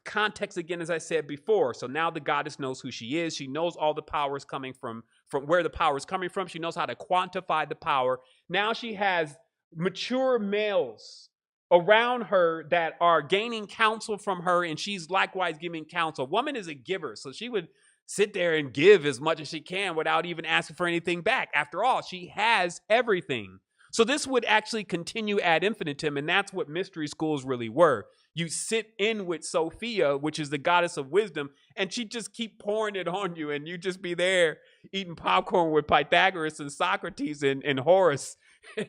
context again, as I said before. So now the goddess knows who she is. She knows all the power is coming from where the power is coming from. She knows how to quantify the power. Now she has mature males around her that are gaining counsel from her, and she's likewise giving counsel. Woman is a giver, so she would sit there and give as much as she can without even asking for anything back. After all, she has everything. So this would actually continue ad infinitum, and that's what mystery schools really were. You sit in with Sophia, which is the goddess of wisdom, and she just keep pouring it on you, and you just be there eating popcorn with Pythagoras and Socrates and Horace,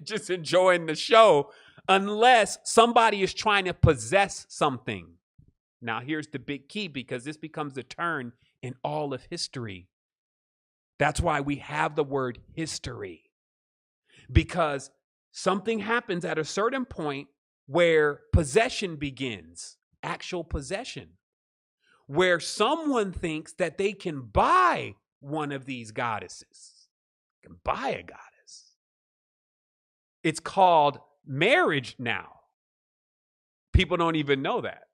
just enjoying the show, unless somebody is trying to possess something. Now, here's the big key, because this becomes a turn in all of history. That's why we have the word history. Because something happens at a certain point where possession begins, actual possession, where someone thinks that they can buy one of these goddesses, can buy a goddess. It's called marriage now. People don't even know that.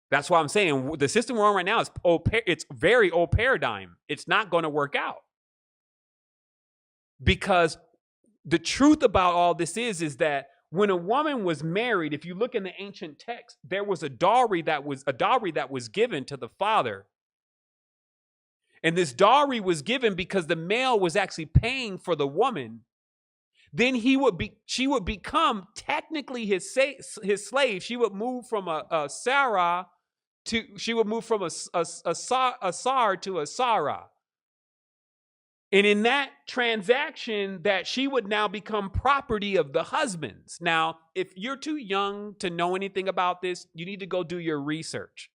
That's why I'm saying the system we're on right now is it's very old paradigm. It's not going to work out. Because the truth about all this is that when a woman was married, if you look in the ancient text, there was a dowry that was given to the father. And this dowry was given because the male was actually paying for the woman. Then she would become technically his slave. She would move from a Sarah she would move from a Sar to a Sarah. And in that transaction, that she would now become property of the husbands. Now, if you're too young to know anything about this, you need to go do your research.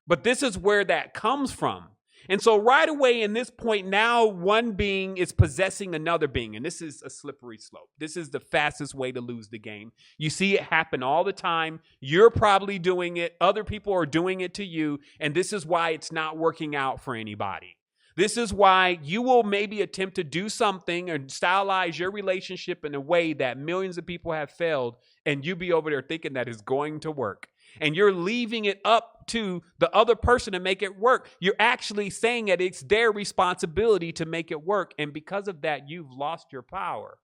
But this is where that comes from. And so right away in this point, now one being is possessing another being. And this is a slippery slope. This is the fastest way to lose the game. You see it happen all the time. You're probably doing it. Other people are doing it to you. And this is why it's not working out for anybody. This is why you will maybe attempt to do something or stylize your relationship in a way that millions of people have failed, and you be over there thinking that it's going to work. And you're leaving it up to the other person to make it work. You're actually saying that it's their responsibility to make it work, and because of that, you've lost your power.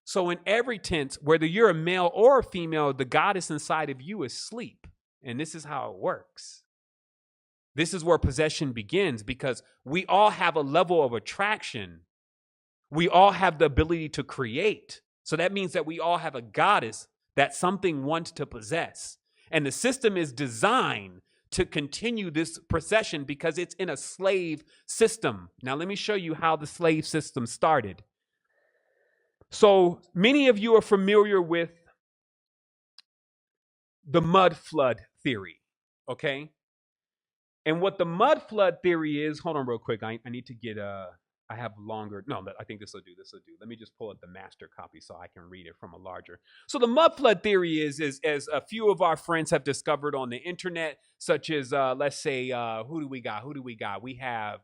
So in every tense, whether you're a male or a female, the goddess inside of you is asleep, and this is how it works. This is where possession begins, because we all have a level of attraction. We all have the ability to create. So that means that we all have a goddess that something wants to possess. And the system is designed to continue this possession because it's in a slave system. Now, let me show you how the slave system started. So many of you are familiar with the mud flood theory, okay? And what the mud flood theory is, hold on real quick. I need to get I have longer. No, I think this will do. This will do. Let me just pull up the master copy so I can read it from a larger. So the mud flood theory is as a few of our friends have discovered on the internet, such as let's say who do we got? Who do we got? We have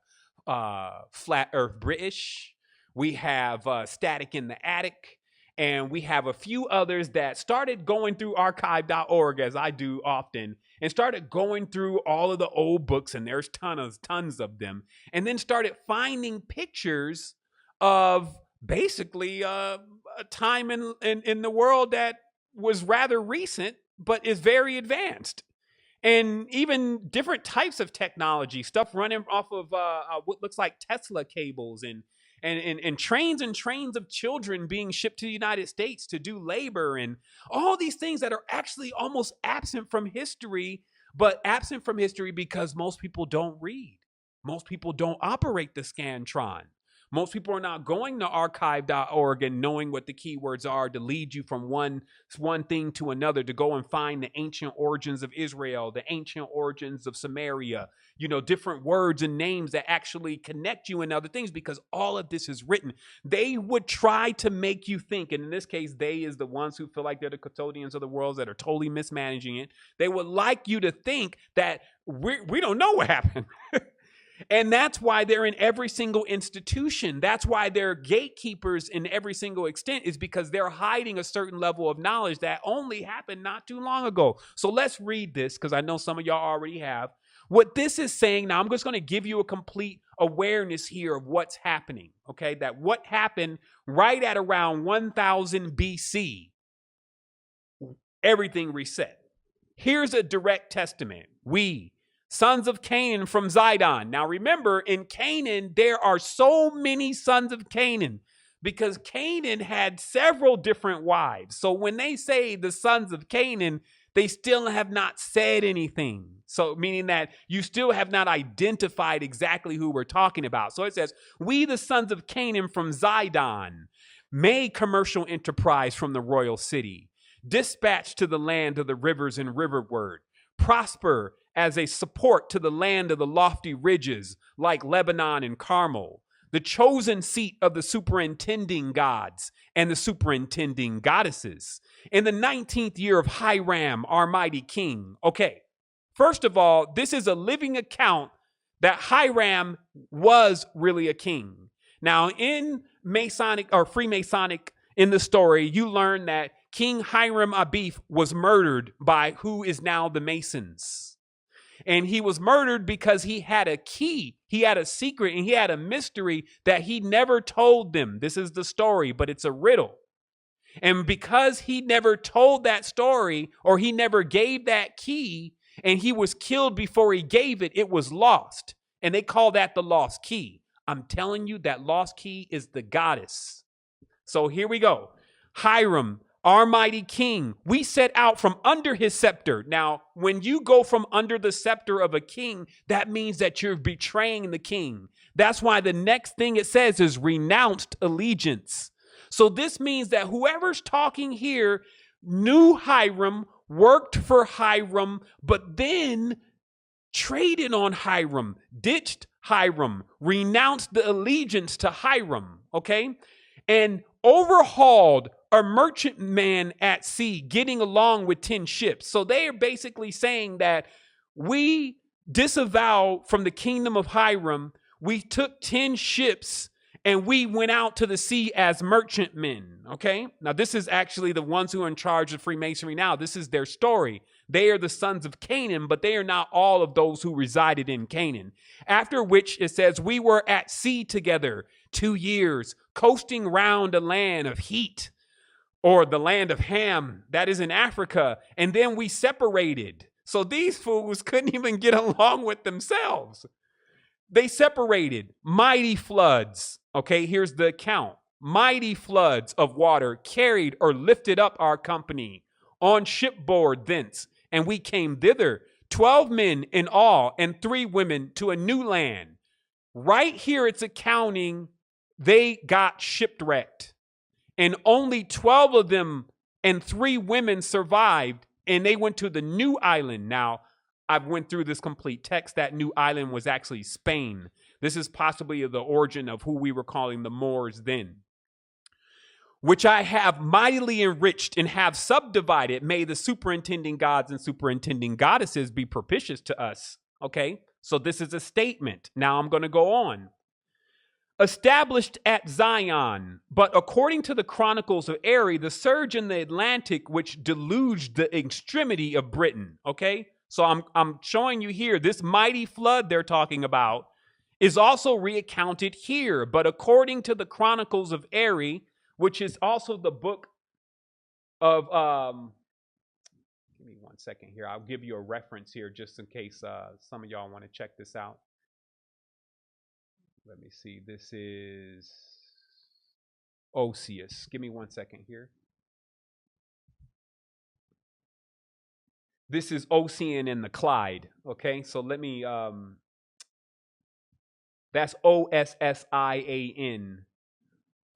Flat Earth British. We have Static in the Attic. And we have a few others that started going through archive.org, as I do often, and started going through all of the old books, and there's tons of them, and then started finding pictures of basically a time in the world that was rather recent, but is very advanced. And even different types of technology, stuff running off of what looks like Tesla cables, and trains and trains of children being shipped to the United States to do labor, and all these things that are actually almost absent from history, but absent from history because most people don't read. Most people don't operate the Scantron. Most people are not going to archive.org and knowing what the keywords are to lead you from one thing to another, to go and find the ancient origins of Israel, the ancient origins of Samaria, different words and names that actually connect you and other things, because all of this is written. They would try to make you think, and in this case, they is the ones who feel like they're the custodians of the world that are totally mismanaging it. They would like you to think that we don't know what happened. And that's why they're in every single institution. That's why they're gatekeepers in every single extent, is because they're hiding a certain level of knowledge that only happened not too long ago. So let's read this, because I know some of y'all already have. What this is saying, now I'm just going to give you a complete awareness here of what's happening, okay? That what happened right at around 1000 BC, everything reset. Here's a direct testament. We, sons of Canaan from Zidon. Now remember, in Canaan, there are so many sons of Canaan because Canaan had several different wives. So when they say the sons of Canaan, they still have not said anything. So meaning that you still have not identified exactly who we're talking about. So it says, we, the sons of Canaan from Zidon, made commercial enterprise from the royal city, dispatched to the land of the rivers and riverward, prosper as a support to the land of the lofty ridges like Lebanon and Carmel, the chosen seat of the superintending gods and the superintending goddesses. In the 19th year of Hiram, our mighty king. Okay, first of all, this is a living account that Hiram was really a king. Now, in Masonic or Freemasonic, in the story, you learn that King Hiram Abiff was murdered by who is now the Masons. And he was murdered because he had a key, he had a secret, and he had a mystery that he never told them. This is the story, but it's a riddle. And because he never told that story, or he never gave that key, and he was killed before he gave it, it was lost. And they call that the lost key. I'm telling you, that lost key is the goddess. So here we go. Hiram, our mighty king, we set out from under his scepter. Now, when you go from under the scepter of a king, that means that you're betraying the king. That's why the next thing it says is renounced allegiance. So this means that whoever's talking here knew Hiram, worked for Hiram, but then traded on Hiram, ditched Hiram, renounced the allegiance to Hiram, okay? And overhauled a merchantman at sea getting along with 10 ships. So they are basically saying that we disavow from the kingdom of Hiram. We took 10 ships and we went out to the sea as merchantmen. Okay. Now this is actually the ones who are in charge of Freemasonry now. This is their story. They are the sons of Canaan, but they are not all of those who resided in Canaan. After which it says, we were at sea together 2 years, coasting round a land of heat, or the land of Ham, that is in Africa, and then we separated. So these fools couldn't even get along with themselves. They separated. Mighty floods. Okay, here's the account. Mighty floods of water carried or lifted up our company on shipboard thence, and we came thither, 12 men in all, and 3 women, to a new land. Right here it's accounting they got shipwrecked. And only 12 of them and 3 women survived, and they went to the new island. Now, I've went through this complete text. That new island was actually Spain. This is possibly the origin of who we were calling the Moors then. Which I have mightily enriched and have subdivided. May the superintending gods and superintending goddesses be propitious to us. Okay, so this is a statement. Now I'm going to go on. Established at Zion, but according to the Chronicles of Erie, the surge in the Atlantic which deluged the extremity of Britain. Okay, so I'm showing you here this mighty flood they're talking about is also recounted here, but according to the Chronicles of Erie, which is also the book of give me 1 second here. I'll give you a reference here just in case some of y'all want to check this out. Let me see. This is Osius. Give me 1 second here. This is Ossian and the Clyde. Okay, so let me, that's Ossian.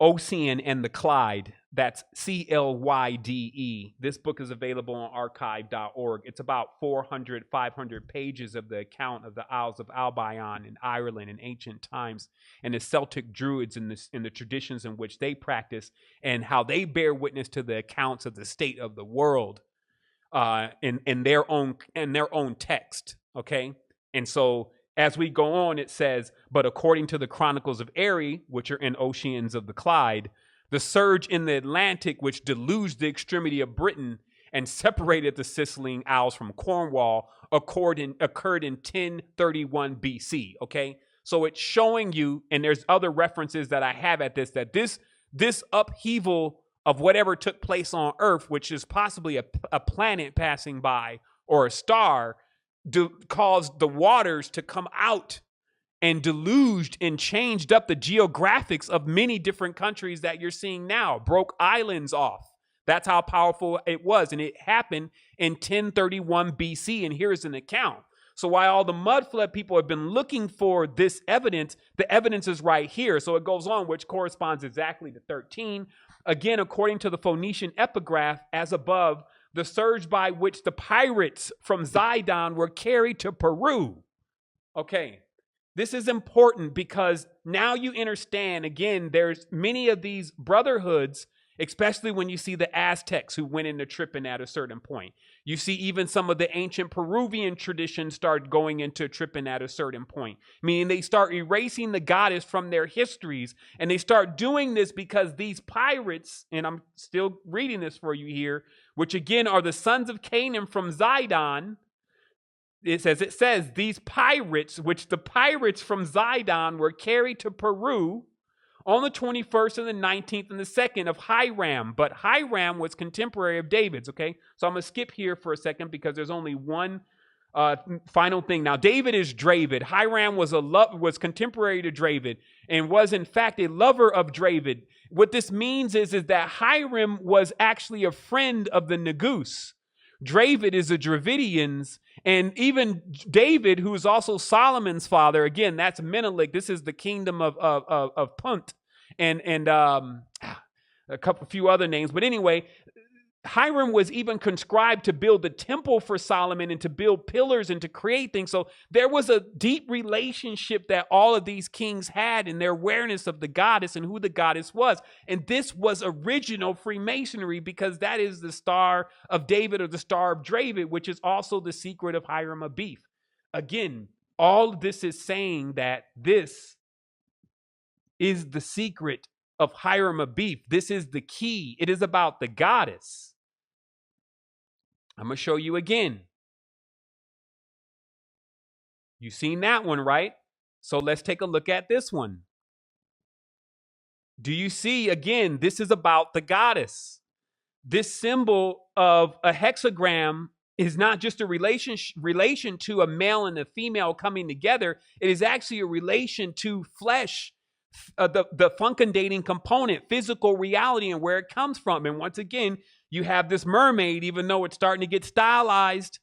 Ossian and the Clyde. That's Clyde. This book is available on archive.org. It's about 400, 500 pages of the account of the Isles of Albion in Ireland in ancient times and the Celtic Druids and the traditions in which they practice and how they bear witness to the accounts of the state of the world in their own text. Okay, and so as we go on, it says, but according to the Chronicles of Erie, which are in Oceans of the Clyde, the surge in the Atlantic, which deluged the extremity of Britain and separated the Sicilian Isles from Cornwall, occurred in 1031 BC. Okay, so it's showing you, and there's other references that I have at this, that this upheaval of whatever took place on Earth, which is possibly a planet passing by or a star, caused the waters to come out and deluged and changed up the geographics of many different countries that you're seeing now, broke islands off. That's how powerful it was. And it happened in 1031 BC. And here's an account. So while all the mud flood people have been looking for this evidence, the evidence is right here. So it goes on, which corresponds exactly to 13. Again, according to the Phoenician epigraph, as above, the surge by which the pirates from Zidon were carried to Peru. Okay. This is important because now you understand, again, there's many of these brotherhoods, especially when you see the Aztecs who went into tripping at a certain point. You see even some of the ancient Peruvian traditions start going into tripping at a certain point, meaning they start erasing the goddess from their histories, and they start doing this because these pirates, and I'm still reading this for you here, which again are the sons of Canaan from Zidon. It says, these pirates, which the pirates from Zidon were carried to Peru on the 21st and the 19th and the 2nd of Hiram. But Hiram was contemporary of David's, okay? So I'm going to skip here for a second because there's only one final thing. Now, David is Dravid. Hiram was contemporary to Dravid and was, in fact, a lover of Dravid. What this means is that Hiram was actually a friend of the Negus. Dravid is the Dravidians, and even David, who is also Solomon's father, again, that's Menelik. This is the kingdom of Punt, and a few other names. But anyway, Hiram was even conscribed to build the temple for Solomon and to build pillars and to create things. So there was a deep relationship that all of these kings had in their awareness of the goddess and who the goddess was. And this was original Freemasonry because that is the Star of David or the Star of David, which is also the secret of Hiram Abiff. Again, all of this is saying that this is the secret of Hiram Abiff. This is the key. It is about the goddess. I'm going to show you again. You've seen that one, right? So let's take a look at this one. Do you see, again, this is about the goddess. This symbol of a hexagram is not just a relation to a male and a female coming together. It is actually a relation to flesh, the fecundating component, physical reality, and where it comes from. And once again, you have this mermaid, even though it's starting to get stylized.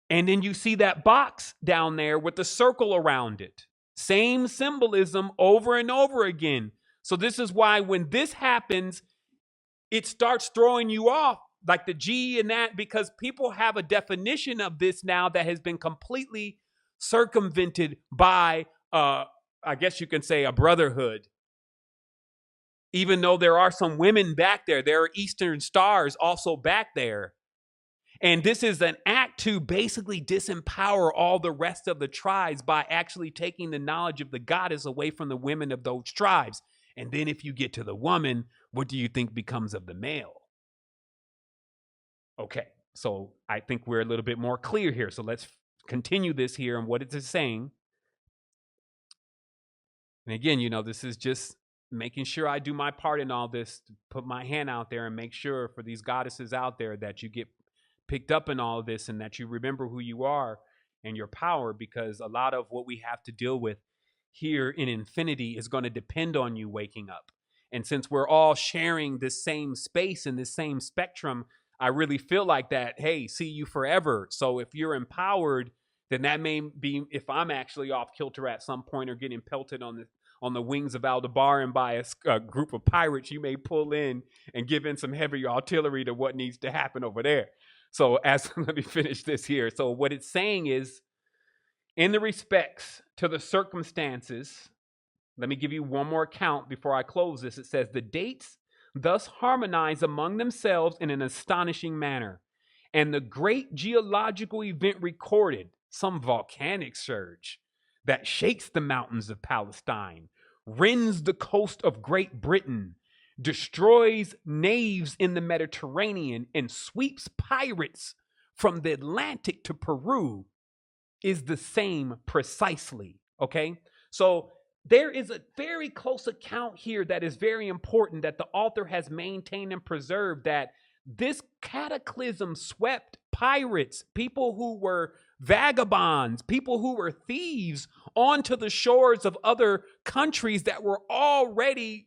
And then you see that box down there with the circle around it. Same symbolism over and over again. So this is why when this happens, it starts throwing you off, like the G and that, because people have a definition of this now that has been completely circumvented by I guess you can say, a brotherhood. Even though there are some women back there, there are Eastern stars also back there. And this is an act to basically disempower all the rest of the tribes by actually taking the knowledge of the goddess away from the women of those tribes. And then if you get to the woman, what do you think becomes of the male? Okay, so I think we're a little bit more clear here. So let's continue this here and what it is saying. And again, this is just making sure I do my part in all this, to put my hand out there and make sure for these goddesses out there that you get picked up in all of this and that you remember who you are and your power, because a lot of what we have to deal with here in infinity is going to depend on you waking up. And since we're all sharing this same space and this same spectrum, I really feel like that, hey, see you forever. So if you're empowered, then that may be, if I'm actually off kilter at some point or getting pelted on the wings of Aldebaran by a group of pirates, you may pull in and give in some heavy artillery to what needs to happen over there. So let me finish this here. So what it's saying is, in the respects to the circumstances, let me give you one more account before I close this. It says, the dates thus harmonize among themselves in an astonishing manner. And the great geological event recorded, some volcanic surge that shakes the mountains of Palestine, rends the coast of Great Britain, destroys navies in the Mediterranean, and sweeps pirates from the Atlantic to Peru, is the same precisely. Okay? So there is a very close account here that is very important that the author has maintained and preserved, that this cataclysm swept pirates, people who were vagabonds, people who were thieves, onto the shores of other countries that were already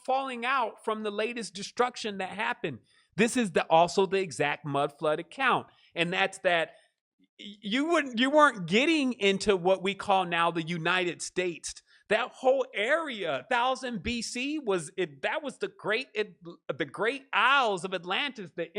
falling out from the latest destruction that happened. This is also the exact mud flood account. And that's that you weren't getting into what we call now the United States. That whole area, 1000 BC, that was the great isles of Atlantis, the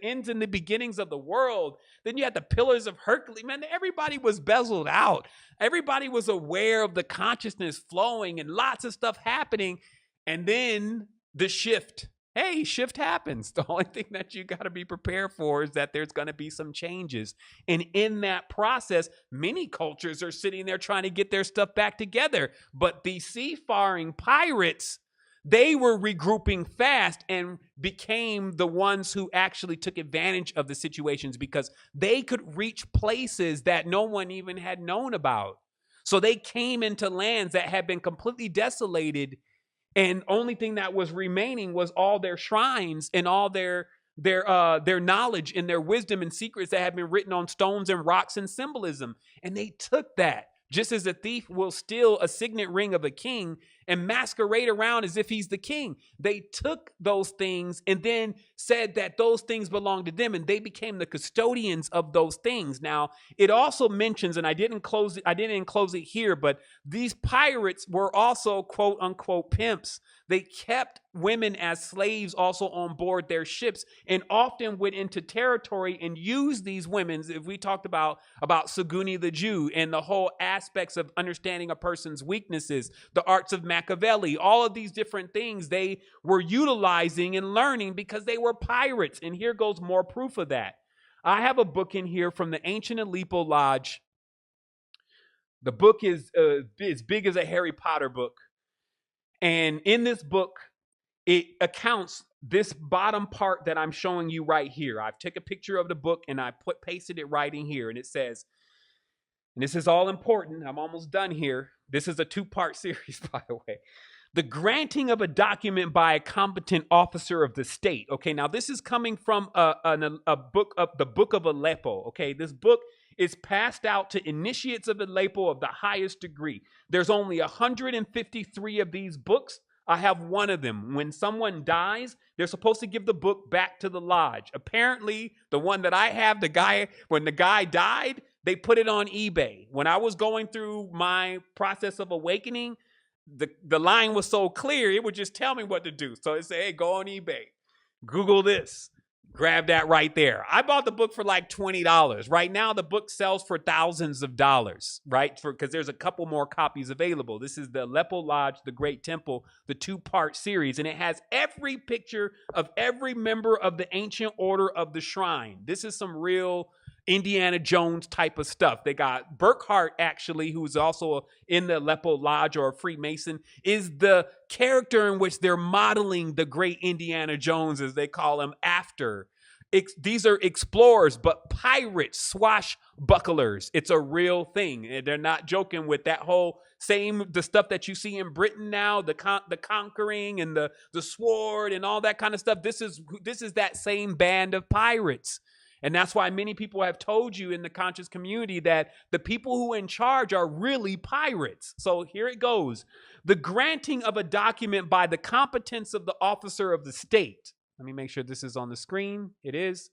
ends and the beginnings of the world. Then you had the pillars of Hercules. Man, everybody was bezeled out. Everybody was aware of the consciousness flowing and lots of stuff happening. And then the shift. Hey, shift happens. The only thing that you got to be prepared for is that there's going to be some changes. And in that process, many cultures are sitting there trying to get their stuff back together. But the seafaring pirates, they were regrouping fast and became the ones who actually took advantage of the situations because they could reach places that no one even had known about. So they came into lands that had been completely desolated. And only thing that was remaining was all their shrines and all their knowledge and their wisdom and secrets that had been written on stones and rocks and symbolism. And they took that, just as a thief will steal a signet ring of a king and masquerade around as if he's the king. They took those things and then said that those things belonged to them, and they became the custodians of those things. Now, it also mentions, and I didn't enclose it here, but these pirates were also quote unquote pimps. They kept women as slaves also on board their ships and often went into territory and used these women. If we talked about Saguni the Jew and the whole aspects of understanding a person's weaknesses, the arts of Machiavelli, all of these different things they were utilizing and learning because they were pirates. And here goes more proof of that. I have a book in here from the Ancient Aleppo Lodge. The book is as big as a Harry Potter book. And in this book, it accounts this bottom part that I'm showing you right here. I've taken a picture of the book and I pasted it right in here. And it says, and this is all important, I'm almost done here. This is a 2-part series, by the way. The granting of a document by a competent officer of the state. Okay, now this is coming from a book of the Book of Aleppo. Okay, this book is passed out to initiates of Aleppo of the highest degree. There's only 153 of these books. I have one of them. When someone dies, they're supposed to give the book back to the lodge. Apparently, the one that I have, when the guy died, they put it on eBay. When I was going through my process of awakening, the line was so clear, it would just tell me what to do. So it said, hey, go on eBay, Google this, Grab that right there. I bought the book for like $20. Right now, the book sells for thousands of dollars, right? Because there's a couple more copies available. This is the Aleppo Lodge, the Great Temple, the 2-part series, and it has every picture of every member of the ancient order of the shrine. This is some real Indiana Jones type of stuff. They got Burkhart, actually, who's also in the Aleppo Lodge or a Freemason, is the character in which they're modeling the great Indiana Jones, as they call him, after. These are explorers, but pirates, swashbucklers. It's a real thing. And they're not joking with that whole the stuff that you see in Britain now, the conquering and the sword and all that kind of stuff. This is that same band of pirates. And that's why many people have told you in the conscious community that the people who are in charge are really pirates. So here it goes. The granting of a document by the competence of the officer of the state. Let me make sure this is on the screen. It is.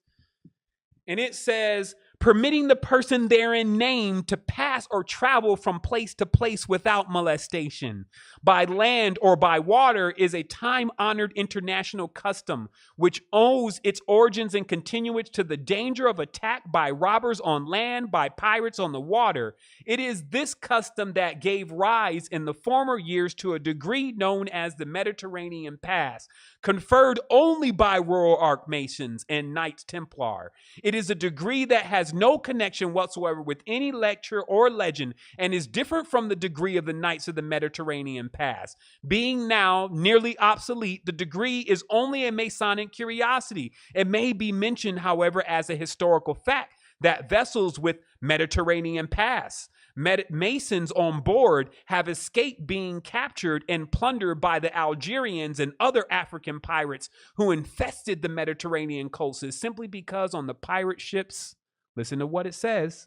And it says, permitting the person therein named to pass or travel from place to place without molestation by land or by water is a time-honored international custom which owes its origins and continuance to the danger of attack by robbers on land, by pirates on the water. It is this custom that gave rise in the former years to a degree known as the Mediterranean Pass, conferred only by Royal Archmasons and Knights Templar. It is a degree that has no connection whatsoever with any lecture or legend and is different from the degree of the Knights of the Mediterranean Pass. Being now nearly obsolete, the degree is only a Masonic curiosity. It may be mentioned, however, as a historical fact that vessels with Mediterranean Pass Masons on board have escaped being captured and plundered by the Algerians and other African pirates who infested the Mediterranean coasts simply because on the pirate ships, listen to what it says,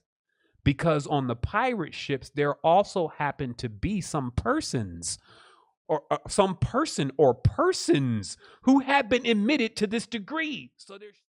because on the pirate ships there also happen to be some persons or some person or persons who have been admitted to this degree. So there's